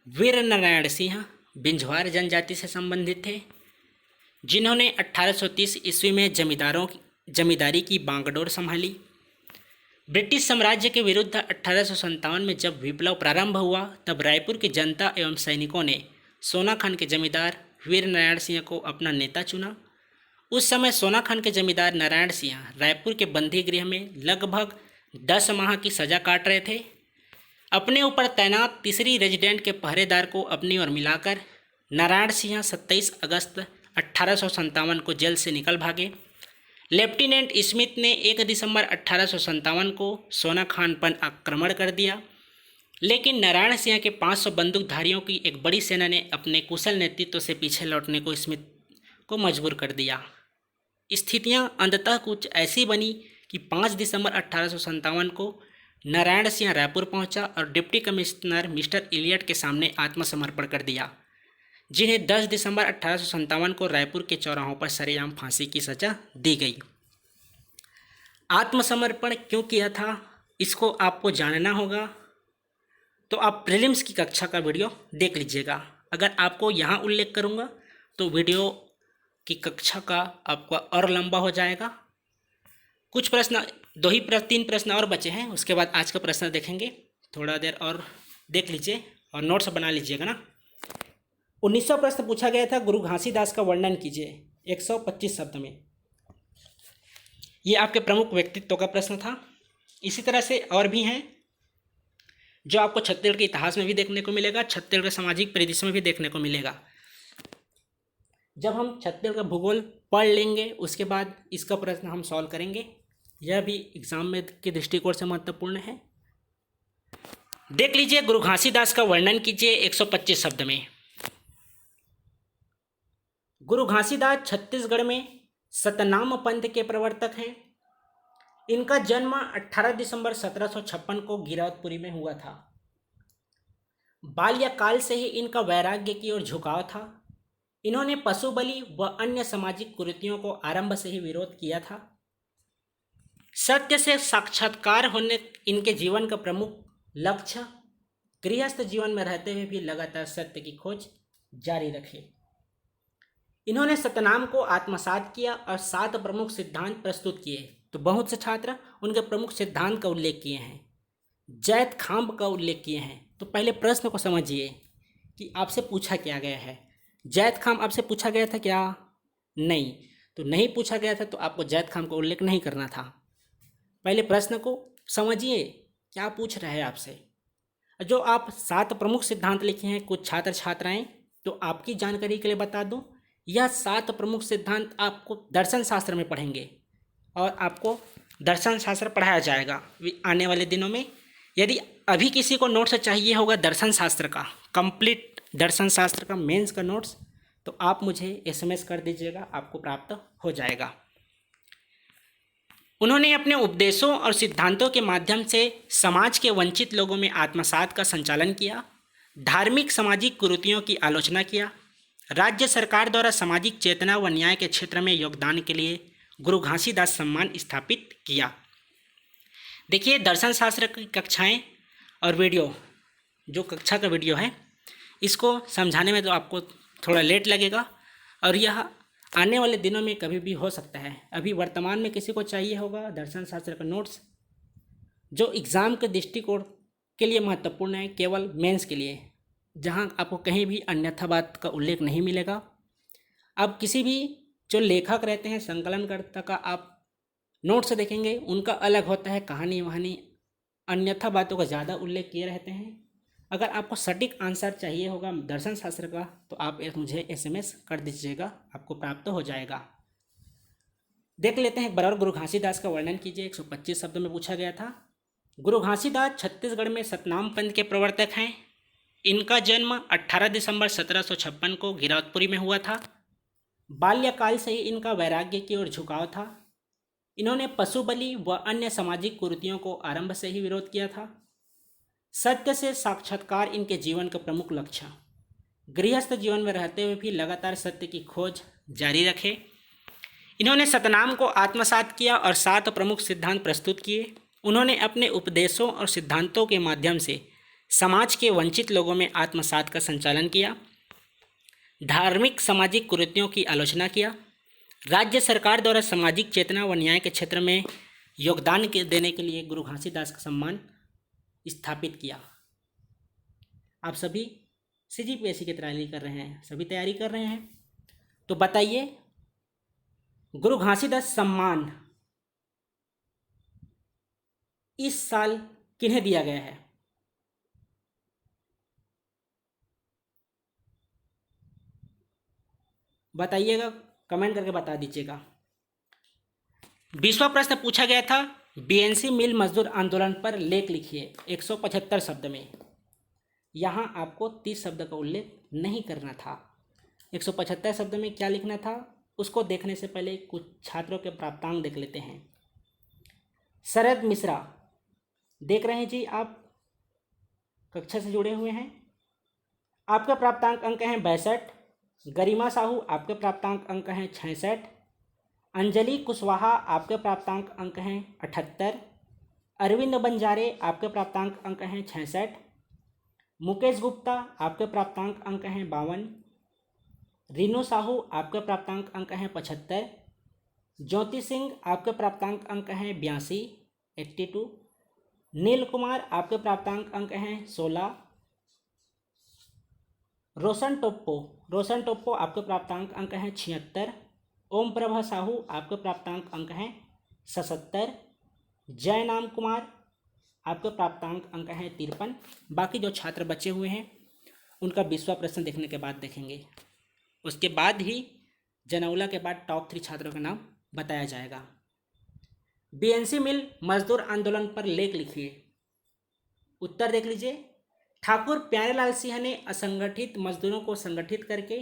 वीर नारायण सिंह बिंझवार जनजाति से संबंधित थे, जिन्होंने 1830 ईस्वी में जमींदारों जमींदारी की बागडोर संभाली। ब्रिटिश साम्राज्य के विरुद्ध 1857 में जब विप्लव प्रारंभ हुआ तब रायपुर की जनता एवं सैनिकों ने सोना खान के जमींदार वीर नारायण सिंह को अपना नेता चुना। उस समय सोना खान के जमींदार नारायण सिंह रायपुर के बंदी गृह में लगभग 10 माह की सजा काट रहे थे। अपने ऊपर तैनात तीसरी रेजिडेंट के पहरेदार को अपनी ओर मिलाकर नारायण सिंह 27 अगस्त 1857 को जेल से निकल भागे। लेफ्टिनेंट स्मिथ ने 1 दिसंबर 1857 को सोना खान पर आक्रमण कर दिया, लेकिन नारायण सिंह के 500 बंदूकधारियों की एक बड़ी सेना ने अपने कुशल नेतृत्व से पीछे लौटने को स्मिथ को मजबूर कर दिया। स्थितियां अंततः कुछ ऐसी बनी कि 5 दिसंबर 1857 को नारायण सिंह रायपुर पहुंचा और डिप्टी कमिश्नर मिस्टर इलियट के सामने आत्मसमर्पण कर दिया, जिन्हें 10 दिसंबर 1857 को रायपुर के चौराहों पर सरेआम फांसी की सजा दी गई। आत्मसमर्पण क्यों किया था, इसको आपको जानना होगा, तो आप प्रीलिम्स की कक्षा का वीडियो देख लीजिएगा। अगर आपको यहाँ उल्लेख करूँगा तो वीडियो की कक्षा का आपका और लंबा हो जाएगा। कुछ प्रश्न, 3 प्रश्न और बचे हैं, उसके बाद आज का प्रश्न देखेंगे। थोड़ा देर और देख लीजिए और नोट्स बना लीजिएगा ना। 1900 प्रश्न पूछा गया था, गुरु घासीदास का वर्णन कीजिए 125 शब्द में। ये आपके प्रमुख व्यक्तित्व का प्रश्न था। इसी तरह से और भी हैं जो आपको छत्तीसगढ़ के इतिहास में भी देखने को मिलेगा, छत्तीसगढ़ सामाजिक परिदृश्य में भी देखने को मिलेगा। जब हम छत्तीसगढ़ का भूगोल पढ़ लेंगे उसके बाद इसका प्रश्न हम सॉल्व करेंगे। यह भी एग्जाम में के दृष्टिकोण से महत्वपूर्ण है। देख लीजिए, गुरु घासीदास का वर्णन कीजिए 125 शब्द में। गुरु घासीदास छत्तीसगढ़ में सतनाम पंथ के प्रवर्तक हैं। इनका जन्म 18 दिसंबर 1756 को गिरौदपुरी में हुआ था। बाल्यकाल से ही इनका वैराग्य की ओर झुकाव था। इन्होंने पशु बलि व अन्य सामाजिक कुरीतियों को आरंभ से ही विरोध किया था। सत्य से साक्षात्कार होने इनके जीवन का प्रमुख लक्ष्य। गृहस्थ जीवन में रहते हुए भी लगातार सत्य की खोज जारी रखे। इन्होंने सतनाम को आत्मसात किया और 7 प्रमुख सिद्धांत प्रस्तुत किए। तो बहुत से छात्र उनके प्रमुख सिद्धांत का उल्लेख किए हैं, जैत खाम्ब का उल्लेख किए हैं। तो पहले प्रश्न को समझिए कि आपसे पूछा क्या गया है। जैत खाम्ब आपसे पूछा गया था क्या? नहीं, तो नहीं पूछा गया था तो आपको जैत खाम्ब का उल्लेख नहीं करना था। पहले प्रश्न को समझिए क्या पूछ रहे हैं आपसे। जो आप 7 प्रमुख सिद्धांत लिखे हैं कुछ छात्र छात्राएं, तो आपकी जानकारी के लिए बता दूं, यह 7 प्रमुख सिद्धांत आपको दर्शन शास्त्र में पढ़ेंगे और आपको दर्शन शास्त्र पढ़ाया जाएगा आने वाले दिनों में। यदि अभी किसी को नोट्स चाहिए होगा दर्शन शास्त्र का, कंप्लीट दर्शन शास्त्र का मेंस का नोट्स, तो आप मुझे SMS कर दीजिएगा, आपको प्राप्त हो जाएगा। उन्होंने अपने उपदेशों और सिद्धांतों के माध्यम से समाज के वंचित लोगों में आत्मसात का संचालन किया, धार्मिक सामाजिक कुरीतियों की आलोचना किया, राज्य सरकार द्वारा सामाजिक चेतना व न्याय के क्षेत्र में योगदान के लिए गुरु घासीदास सम्मान स्थापित किया। देखिए, दर्शन शास्त्र की कक्षाएं और वीडियो, जो कक्षा का वीडियो है, इसको समझाने में तो आपको थोड़ा लेट लगेगा और यह आने वाले दिनों में कभी भी हो सकता है। अभी वर्तमान में किसी को चाहिए होगा दर्शन शास्त्र का नोट्स, जो एग्ज़ाम के दृष्टिकोण के लिए महत्वपूर्ण है, केवल मेंस के लिए, जहां आपको कहीं भी अन्यथा बात का उल्लेख नहीं मिलेगा। अब किसी भी जो लेखक रहते हैं, संकलनकर्ता का आप नोट्स देखेंगे, उनका अलग होता है, कहानी वहानी अन्यथा बातों का ज़्यादा उल्लेख किए रहते हैं। अगर आपको सटीक आंसर चाहिए होगा दर्शन शास्त्र का तो आप मुझे SMS कर दीजिएगा, आपको प्राप्त हो जाएगा। देख लेते हैं एक बार और, गुरु घासीदास का वर्णन कीजिए 125 शब्द में पूछा गया था। गुरु घासीदास छत्तीसगढ़ में सतनाम पंथ के प्रवर्तक हैं। इनका जन्म 18 दिसंबर 1756 को गिरौदपुरी में हुआ था। बाल्यकाल से ही इनका वैराग्य की ओर झुकाव था। इन्होंने पशु बलि व अन्य सामाजिक कुरीतियों को आरंभ से ही विरोध किया था। सत्य से साक्षात्कार इनके जीवन का प्रमुख लक्ष्य। गृहस्थ जीवन में रहते हुए भी लगातार सत्य की खोज जारी रखे। इन्होंने सतनाम को आत्मसात किया और 7 प्रमुख सिद्धांत प्रस्तुत किए। उन्होंने अपने उपदेशों और सिद्धांतों के माध्यम से समाज के वंचित लोगों में आत्मसात का संचालन किया, धार्मिक सामाजिक कुरीतियों की आलोचना किया, राज्य सरकार द्वारा सामाजिक चेतना व न्याय के क्षेत्र में योगदान देने के लिए गुरु घासीदास का सम्मान स्थापित किया। आप सभी CGPSC की तैयारी कर रहे हैं, सभी तैयारी कर रहे हैं, तो बताइए गुरु घासीदास सम्मान इस साल किन्हें दिया गया है? बताइएगा, कमेंट करके बता दीजिएगा। 20वां प्रश्न पूछा गया था, BNC मिल मजदूर आंदोलन पर लेख लिखिए 175 शब्द में। यहाँ आपको 30 शब्द का उल्लेख नहीं करना था। 175 शब्द में क्या लिखना था उसको देखने से पहले कुछ छात्रों के प्राप्तांक देख लेते हैं। शरद मिश्रा देख रहे हैं जी, आप कक्षा से जुड़े हुए हैं, आपके प्राप्तांक अंक हैं 62। गरिमा साहू आपके प्राप्तांक अंक हैं 66। अंजलि कुशवाहा आपके प्राप्तांक अंक हैं 78। अरविंद बंजारे आपके प्राप्तांक अंक हैं 66। मुकेश गुप्ता आपके प्राप्तांक अंक हैं 52। रीनू साहू आपके प्राप्तांक अंक हैं 75। ज्योति सिंह आपके प्राप्तांक अंक हैं 82 82। नील कुमार आपके प्राप्तांक अंक हैं 16। रोशन टोप्पो आपके प्राप्तांक अंक हैं 76। ओम प्रभा साहू आपके प्राप्तांक अंक हैं 77। जयनाम कुमार आपके प्राप्तांक अंक हैं 53। बाकी जो छात्र बचे हुए हैं उनका 20वां प्रश्न देखने के बाद देखेंगे। उसके बाद ही जनौला के बाद टॉप 3 छात्रों का नाम बताया जाएगा। BNC मिल मजदूर आंदोलन पर लेख लिखिए। उत्तर देख लीजिए। ठाकुर प्यारेलाल सिंह ने असंगठित मजदूरों को संगठित करके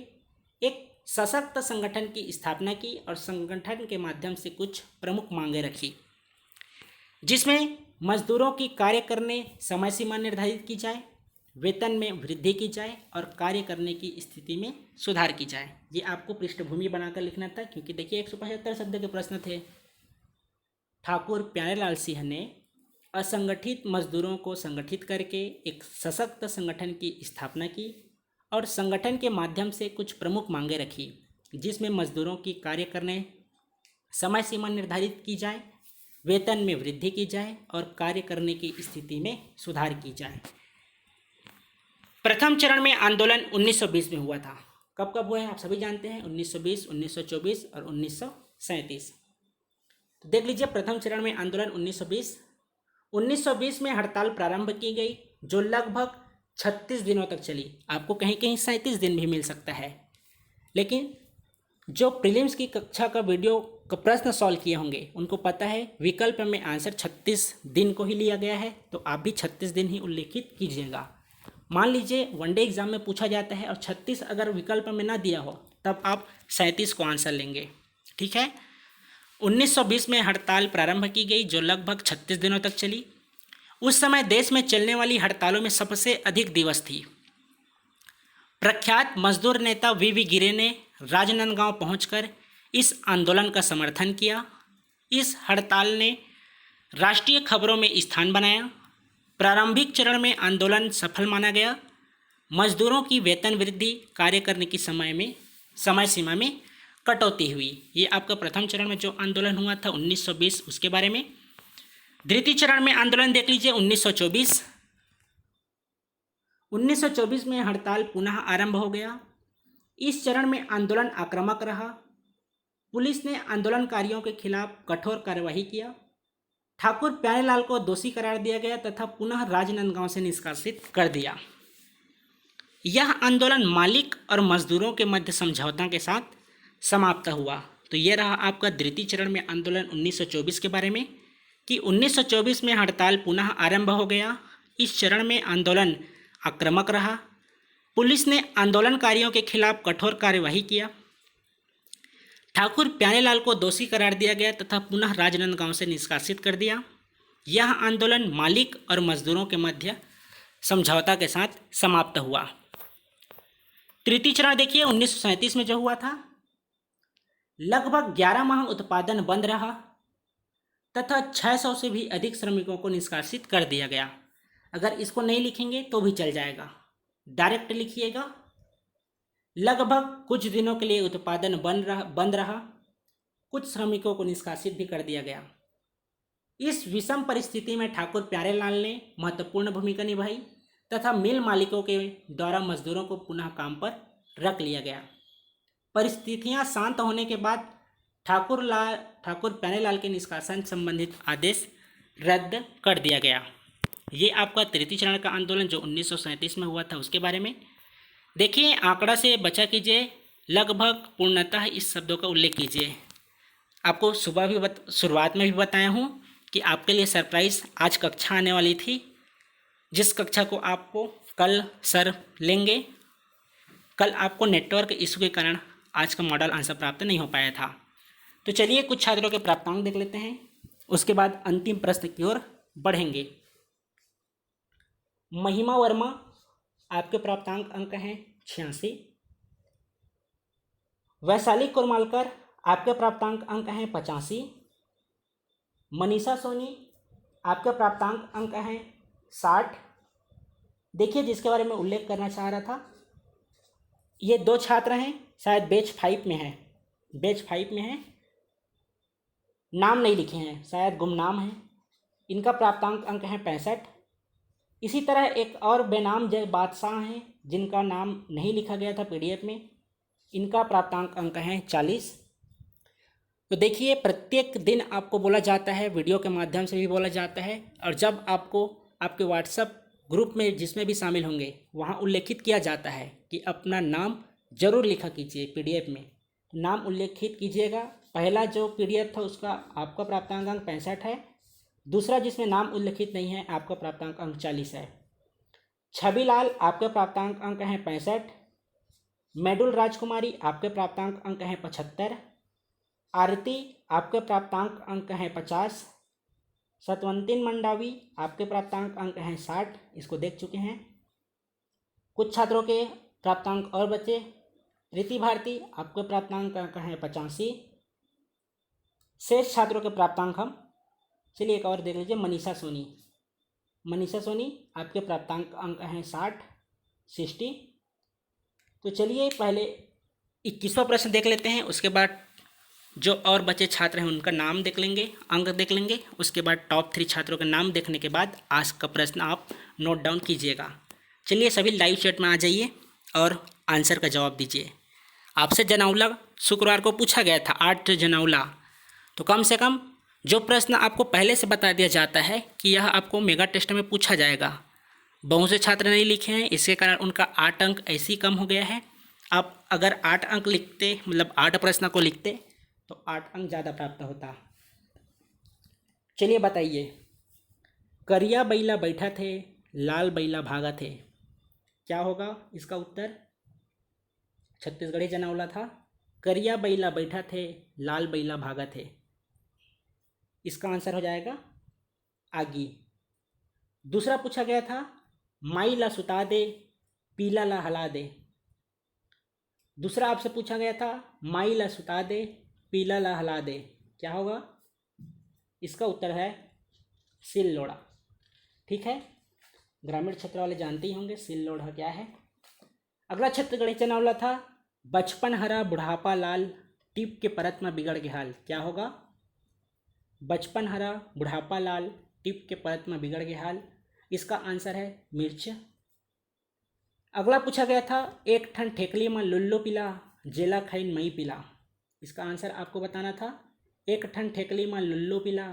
एक सशक्त संगठन की स्थापना की और संगठन के माध्यम से कुछ प्रमुख मांगें रखी, जिसमें मजदूरों की कार्य करने समय सीमा निर्धारित की जाए, वेतन में वृद्धि की जाए और कार्य करने की स्थिति में सुधार की जाए। ये आपको पृष्ठभूमि बनाकर लिखना था, क्योंकि देखिए 175 शब्द के प्रश्न थे। ठाकुर प्यारेलाल सिंह ने असंगठित मजदूरों को संगठित करके एक सशक्त संगठन की स्थापना की और संगठन के माध्यम से कुछ प्रमुख मांगें रखी, जिसमें मजदूरों की कार्य करने समय सीमा निर्धारित की जाए, वेतन में वृद्धि की जाए और कार्य करने की स्थिति में सुधार की जाए। प्रथम चरण में आंदोलन 1920 में हुआ था। कब कब हुआ है आप सभी जानते हैं, 1920, 1924 और 1937। तो देख लीजिए, प्रथम चरण में आंदोलन 1920 में हड़ताल प्रारंभ की गई, जो लगभग 36 दिनों तक चली। आपको कहीं कहीं 37 दिन भी मिल सकता है, लेकिन जो प्रीलिम्स की कक्षा का वीडियो का प्रश्न सॉल्व किए होंगे उनको पता है विकल्प में आंसर 36 दिन को ही लिया गया है, तो आप भी 36 दिन ही उल्लेखित कीजिएगा। मान लीजिए वनडे एग्जाम में पूछा जाता है और 36 अगर विकल्प में ना दिया हो, तब आप 37 को आंसर लेंगे। ठीक है। 1920 में हड़ताल प्रारंभ की गई, जो लगभग 36 दिनों तक चली। उस समय देश में चलने वाली हड़तालों में सबसे अधिक दिवस थी। प्रख्यात मजदूर नेता वी गिरे ने राजनांदगांव पहुंचकर इस आंदोलन का समर्थन किया। इस हड़ताल ने राष्ट्रीय खबरों में स्थान बनाया। प्रारंभिक चरण में आंदोलन सफल माना गया। मजदूरों की वेतन वृद्धि, कार्य करने की समय सीमा में कटौती हुई। ये आपका प्रथम चरण में जो आंदोलन हुआ था 1920, उसके बारे में। द्वितीय चरण में आंदोलन देख लीजिए 1924। 1924 में हड़ताल पुनः आरंभ हो गया। इस चरण में आंदोलन आक्रामक रहा। पुलिस ने आंदोलनकारियों के खिलाफ कठोर कार्यवाही किया। ठाकुर प्यारेलाल को दोषी करार दिया गया तथा पुनः राजनांदगांव से निष्कासित कर दिया। यह आंदोलन मालिक और मजदूरों के मध्य समझौता के साथ समाप्त हुआ। तो यह रहा आपका द्वितीय चरण में आंदोलन 1924 के बारे में, कि 1924 में हड़ताल पुनः आरंभ हो गया। इस चरण में आंदोलन आक्रामक रहा। पुलिस ने आंदोलनकारियों के खिलाफ कठोर कार्यवाही किया। ठाकुर प्यारेलाल को दोषी करार दिया गया तथा पुनः राजनांदगांव से निष्कासित कर दिया। यह आंदोलन मालिक और मजदूरों के मध्य समझौता के साथ समाप्त हुआ। तृतीय चरण देखिए 1937 में जो हुआ था, लगभग 11 माह उत्पादन बंद रहा तथा 600 से भी अधिक श्रमिकों को निष्कासित कर दिया गया। अगर इसको नहीं लिखेंगे तो भी चल जाएगा, डायरेक्ट लिखिएगा। लगभग कुछ दिनों के लिए उत्पादन बंद रहा कुछ श्रमिकों को निष्कासित भी कर दिया गया। इस विषम परिस्थिति में ठाकुर प्यारेलाल ने महत्वपूर्ण भूमिका निभाई तथा मिल मालिकों के द्वारा मजदूरों को पुनः काम पर रख लिया गया। परिस्थितियां शांत होने के बाद ठाकुर प्यारेलाल के निष्कासन संबंधित आदेश रद्द कर दिया गया। ये आपका तृतीय चरण का आंदोलन जो 1937 में हुआ था उसके बारे में। देखिए, आंकड़ा से बचा कीजिए, लगभग पूर्णतः इस शब्दों का उल्लेख कीजिए। आपको सुबह भी शुरुआत में भी बताया हूँ कि आपके लिए सरप्राइज आज कक्षा आने वाली थी, जिस कक्षा को आपको कल सर लेंगे। कल आपको नेटवर्क इशू के कारण आज का मॉडल आंसर प्राप्त नहीं हो पाया था। तो चलिए कुछ छात्रों के प्राप्तांक देख लेते हैं, उसके बाद अंतिम प्रश्न की ओर बढ़ेंगे। महिमा वर्मा, आपके प्राप्तांक अंक हैं 86। वैशाली कुरमालकर, आपके प्राप्तांक अंक हैं 85। मनीषा सोनी, आपके प्राप्तांक अंक हैं 60। देखिए, जिसके बारे में उल्लेख करना चाह रहा था, ये दो छात्र हैं, शायद बैच 5 में है, बैच 5 में है, नाम नहीं लिखे हैं, शायद गुमनाम है। इनका प्राप्तांक अंक है 65। इसी तरह एक और बेनाम जय बादशाह हैं जिनका नाम नहीं लिखा गया था पीडीएफ में, इनका प्राप्तांक अंक है 40। तो देखिए, प्रत्येक दिन आपको बोला जाता है, वीडियो के माध्यम से भी बोला जाता है, और जब आपको आपके व्हाट्सएप ग्रुप में जिसमें भी शामिल होंगे वहाँ उल्लेखित किया जाता है कि अपना नाम जरूर लिखा कीजिए पीडीएफ में। नाम उल्लेखित कीजिएगा। पहला जो पीडीएफ था उसका आपका प्राप्तांक अंक 65 है, दूसरा जिसमें नाम उल्लेखित नहीं है आपका प्राप्तांक अंक 40 है। छविलाल, आपके प्राप्तांक अंक हैं 65। मेडुल राजकुमारी, आपके प्राप्तांक अंक हैं 75। आरती, आपके प्राप्तांक अंक हैं 50। सतवंतिन मंडावी, आपके प्राप्तांक अंक हैं 60, इसको देख चुके हैं। कुछ छात्रों के प्राप्तांक और बचे। रीति भारती, आपके प्राप्तांक अंक हैं 85। शेष छात्रों के प्राप्तांक हम चलिए एक और देख लीजिए। मनीषा सोनी, आपके प्राप्तांक अंक हैं 60। तो चलिए पहले 21वां प्रश्न देख लेते हैं, उसके बाद जो और बचे छात्र हैं उनका नाम देख लेंगे, अंक देख लेंगे। उसके बाद टॉप 3 छात्रों का नाम देखने के बाद आज का प्रश्न आप नोट डाउन कीजिएगा। चलिए सभी लाइव चैट में आ जाइए और आंसर का जवाब दीजिए। आपसे जनाउला शुक्रवार को पूछा गया था, 8 जनाउला। तो कम से कम जो प्रश्न आपको पहले से बता दिया जाता है कि यह आपको मेगा टेस्ट में पूछा जाएगा, बहुत से छात्र नहीं लिखे हैं, इसके कारण उनका 8 अंक ऐसे ही कम हो गया है। आप अगर 8 अंक लिखते, मतलब 8 प्रश्न को लिखते तो 8 अंक ज़्यादा प्राप्त होता। चलिए बताइए, करिया बैला बैठा थे, लाल बैला भागा थे, क्या होगा इसका उत्तर? छत्तीसगढ़ी जनावला था। करिया बैला बैठा थे, लाल बैला भागा थे, इसका आंसर हो जाएगा आगी। दूसरा पूछा गया था, माई ला सुता दे, पीला ला हला दे। दूसरा आपसे पूछा गया था, माई ला सुता दे, पीला ला हला दे, क्या होगा? इसका उत्तर है सिल लोढ़ा। ठीक है, ग्रामीण क्षेत्र वाले जानते ही होंगे सिल लोढ़ा क्या है। अगला छत्तीसगढ़ी चनावला था, बचपन हरा बुढ़ापा लाल, टिप के परत में बिगड़ के हाल, क्या होगा? बचपन हरा बुढ़ापा लाल, टिप के परत में बिगड़ के हाल, इसका आंसर है मिर्च। अगला पूछा गया था, एक ठन ठेकली में लुल्लू पिला, जेला खाइन मई पिला, इसका आंसर आपको बताना था। एक ठन ठेकली में लुल्लू पिला,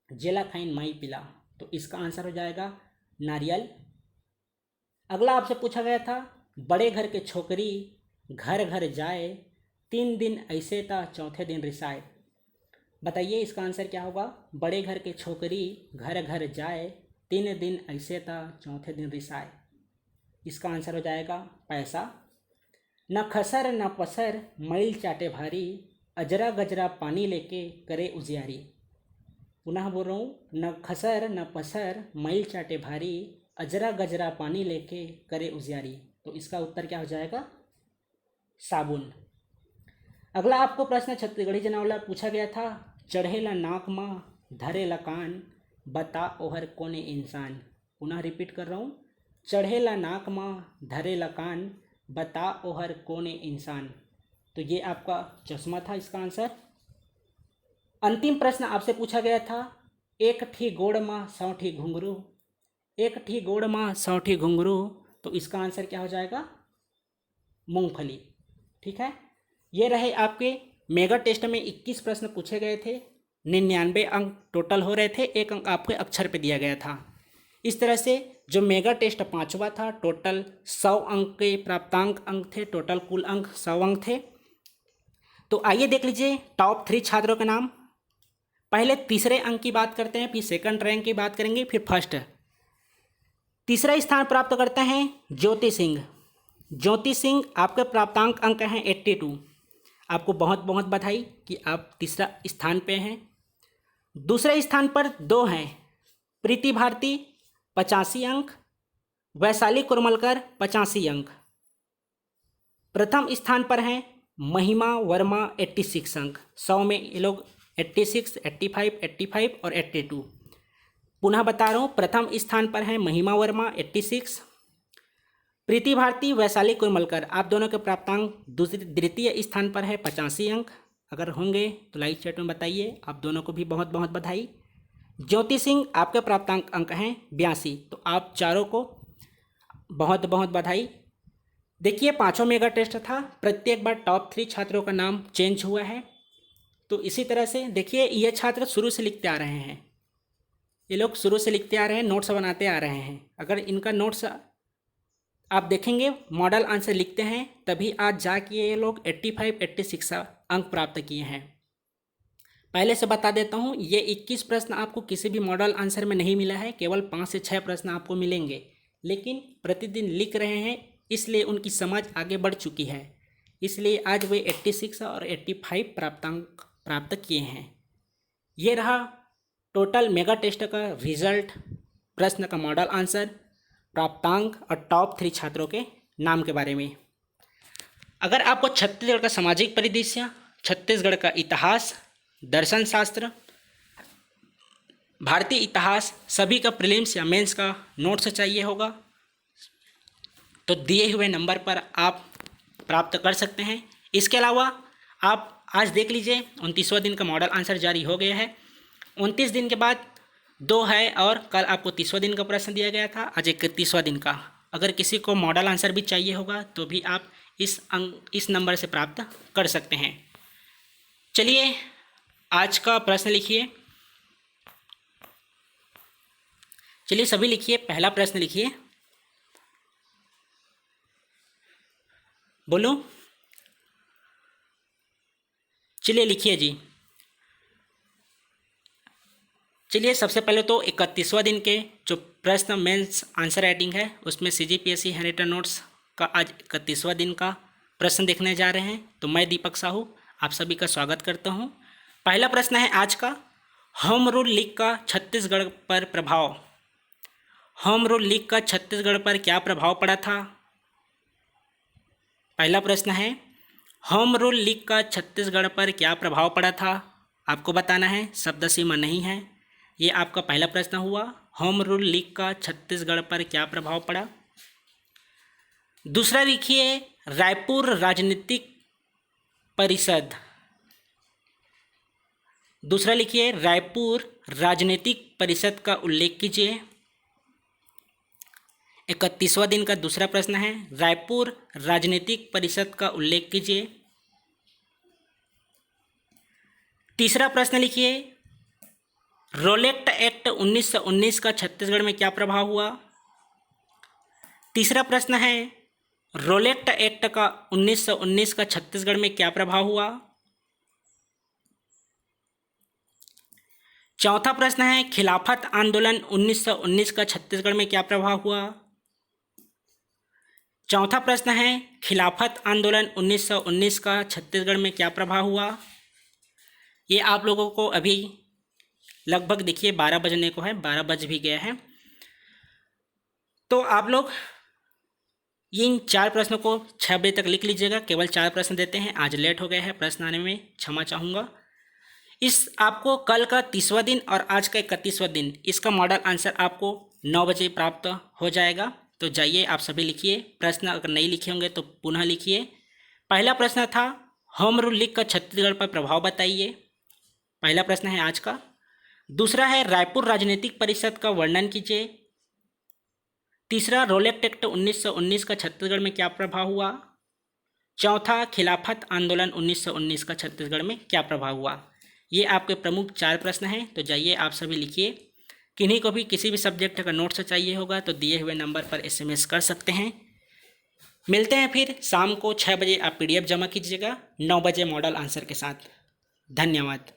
जेला खाइन मई पिला, तो इसका आंसर हो जाएगा नारियल। अगला आपसे पूछा गया था, बड़े घर के छोकरी घर घर जाए, 3 दिन ऐसे था चौथे दिन रिसाए, बताइए इसका आंसर क्या होगा? बड़े घर के छोकरी घर घर जाए, 3 दिन ऐसे था चौथे दिन रिसाए, इसका आंसर हो जाएगा पैसा। न खसर न पसर मैल चाटे भारी, अजरा गजरा पानी लेके करे उजियारी, पुनः बोल रहा हूँ, न खसर न पसर मैल चाटे भारी, अजरा गजरा पानी लेके करे उजियारी, तो इसका उत्तर क्या हो जाएगा? साबुन। अगला आपको प्रश्न छत्तीसगढ़ी जनावला पूछा गया था, चढ़ेला नाक माँ धरेला कान, बता ओहर कोने इंसान, पुनः रिपीट कर रहा हूँ, चढ़ेला नाक माँ धरेला कान, बता ओहर कोने इंसान, तो ये आपका चश्मा था इसका आंसर। अंतिम प्रश्न आपसे पूछा गया था, एक ठी गोड़ माँ सौ ठी घुंघरू, एक ठी गोड़ माँ सौ ठी घुंघरू, तो इसका आंसर क्या हो जाएगा? मूंगफली। ठीक है, ये रहे आपके मेगा टेस्ट में 21 प्रश्न पूछे गए थे, 99 अंक टोटल हो रहे थे, एक अंक आपके अक्षर पे दिया गया था। इस तरह से जो मेगा टेस्ट 5वां था, टोटल 100 अंक के प्राप्तांक अंक थे, टोटल कुल अंक 100 अंक थे। तो आइए देख लीजिए टॉप 3 छात्रों के नाम। पहले तीसरे अंक की बात करते हैं, फिर सेकंड रैंक की बात करेंगे, फिर फर्स्ट। तीसरा स्थान प्राप्त करते हैं ज्योति सिंह। ज्योति सिंह आपके प्राप्तांक अंक हैं 82। आपको बहुत बहुत बधाई कि आप तीसरा स्थान पे हैं। दूसरे स्थान पर 2 हैं, प्रीति भारती 85 अंक, वैशाली कुरमलकर 85 अंक। प्रथम स्थान पर हैं महिमा वर्मा 86 अंक। 100 में ये लोग 86, 85, 85 और 82। पुनः बता रहा हूँ, प्रथम स्थान पर हैं महिमा वर्मा 86, प्रीति भारती वैशाली कुरमलकर, आप दोनों के प्राप्तांक द्वितीय स्थान पर है 85 अंक। अगर होंगे तो लाइव चैट में बताइए, आप दोनों को भी बहुत बहुत बधाई। ज्योति सिंह आपके प्राप्तांक अंक हैं 82, तो आप चारों को बहुत बहुत बधाई। देखिए 5वां मेगा टेस्ट था, प्रत्येक बार टॉप 3 छात्रों का नाम चेंज हुआ है। तो इसी तरह से देखिए ये छात्र शुरू से लिखते आ रहे हैं, ये लोग शुरू से लिखते आ रहे हैं, नोट्स बनाते आ रहे हैं। अगर इनका नोट्स आप देखेंगे, मॉडल आंसर लिखते हैं, तभी आज जाके ये लोग 85, 86 अंक प्राप्त किए हैं। पहले से बता देता हूँ, ये 21 प्रश्न आपको किसी भी मॉडल आंसर में नहीं मिला है, केवल 5 से 6 प्रश्न आपको मिलेंगे, लेकिन प्रतिदिन लिख रहे हैं, इसलिए उनकी समझ आगे बढ़ चुकी है, इसलिए आज वे 86 और 85 प्राप्तांक प्राप्त किए हैं। ये रहा टोटल मेगा टेस्ट का रिजल्ट, प्रश्न का मॉडल आंसर, प्राप्तांक और टॉप 3 छात्रों के नाम के बारे में। अगर आपको छत्तीसगढ़ का सामाजिक परिदृश्य, छत्तीसगढ़ का इतिहास, दर्शन शास्त्र, भारतीय इतिहास सभी का प्रीलिम्स या मेंस का नोट्स चाहिए होगा, तो दिए हुए नंबर पर आप प्राप्त कर सकते हैं। इसके अलावा आप आज देख लीजिए 29वां दिन का मॉडल आंसर जारी हो गया है। 29 दिन के बाद 2 है और कल आपको 30वां दिन का प्रश्न दिया गया था, आज 31वां दिन का। अगर किसी को मॉडल आंसर भी चाहिए होगा तो भी आप इस नंबर से प्राप्त कर सकते हैं। चलिए आज का प्रश्न लिखिए। चलिए सभी लिखिए, पहला प्रश्न लिखिए, बोलो। चलिए लिखिए जी। चलिए सबसे पहले तो 31वां दिन के जो प्रश्न मेंस आंसर राइटिंग है उसमें CGPSC हैंड रिटन नोट्स का आज 31वां दिन का प्रश्न देखने जा रहे हैं। तो मैं दीपक साहू आप सभी का स्वागत करता हूं। पहला प्रश्न है आज का, होम रूल लीग का छत्तीसगढ़ पर प्रभाव। होम रूल लीग का छत्तीसगढ़ पर क्या प्रभाव पड़ा था? पहला प्रश्न है, होम रूल लीग का छत्तीसगढ़ पर क्या प्रभाव पड़ा था? आपको बताना है, शब्द सीमा नहीं है। ये आपका पहला प्रश्न हुआ, होम रूल लीग का छत्तीसगढ़ पर क्या प्रभाव पड़ा। दूसरा लिखिए, रायपुर राजनीतिक परिषद। दूसरा लिखिए, रायपुर राजनीतिक परिषद का उल्लेख कीजिए। 31वां दिन का दूसरा प्रश्न है, रायपुर राजनीतिक परिषद का उल्लेख कीजिए। तीसरा प्रश्न लिखिए, रोलेक्ट एक्ट 1919 का छत्तीसगढ़ में क्या प्रभाव हुआ। तीसरा प्रश्न है, रोलेक्ट एक्ट का 1919 का छत्तीसगढ़ में क्या प्रभाव हुआ। चौथा प्रश्न है, खिलाफत आंदोलन 1919 का छत्तीसगढ़ में क्या प्रभाव हुआ। चौथा प्रश्न है, खिलाफत आंदोलन 1919 का छत्तीसगढ़ में क्या प्रभाव हुआ। ये आप लोगों को अभी लगभग देखिए 12 बजने को है, 12 बज भी गया है। तो आप लोग इन 4 प्रश्नों को 6 बजे तक लिख लीजिएगा। केवल 4 प्रश्न देते हैं, आज लेट हो गया है प्रश्न आने में, क्षमा चाहूँगा। इस आपको कल का 30वां दिन और आज का 31वां दिन, इसका मॉडल आंसर आपको 9 बजे प्राप्त हो जाएगा। तो जाइए आप सभी लिखिए। प्रश्न अगर नहीं लिखे होंगे तो पुनः लिखिए। पहला प्रश्न था, होम रूल लीग का छत्तीसगढ़ पर प्रभाव बताइए। पहला प्रश्न है आज का। दूसरा है रायपुर राजनीतिक परिषद का वर्णन कीजिए। तीसरा रोलेक्ट एक्ट 1919 का छत्तीसगढ़ में क्या प्रभाव हुआ। चौथा खिलाफत आंदोलन 1919 का छत्तीसगढ़ में क्या प्रभाव हुआ। ये आपके प्रमुख 4 प्रश्न हैं, तो जाइए आप सभी लिखिए। किन्हीं को भी किसी भी सब्जेक्ट का नोट्स चाहिए होगा तो दिए हुए नंबर पर SMS कर सकते हैं। मिलते हैं फिर शाम को 6 बजे। आप PDF जमा कीजिएगा, 9 बजे मॉडल आंसर के साथ। धन्यवाद।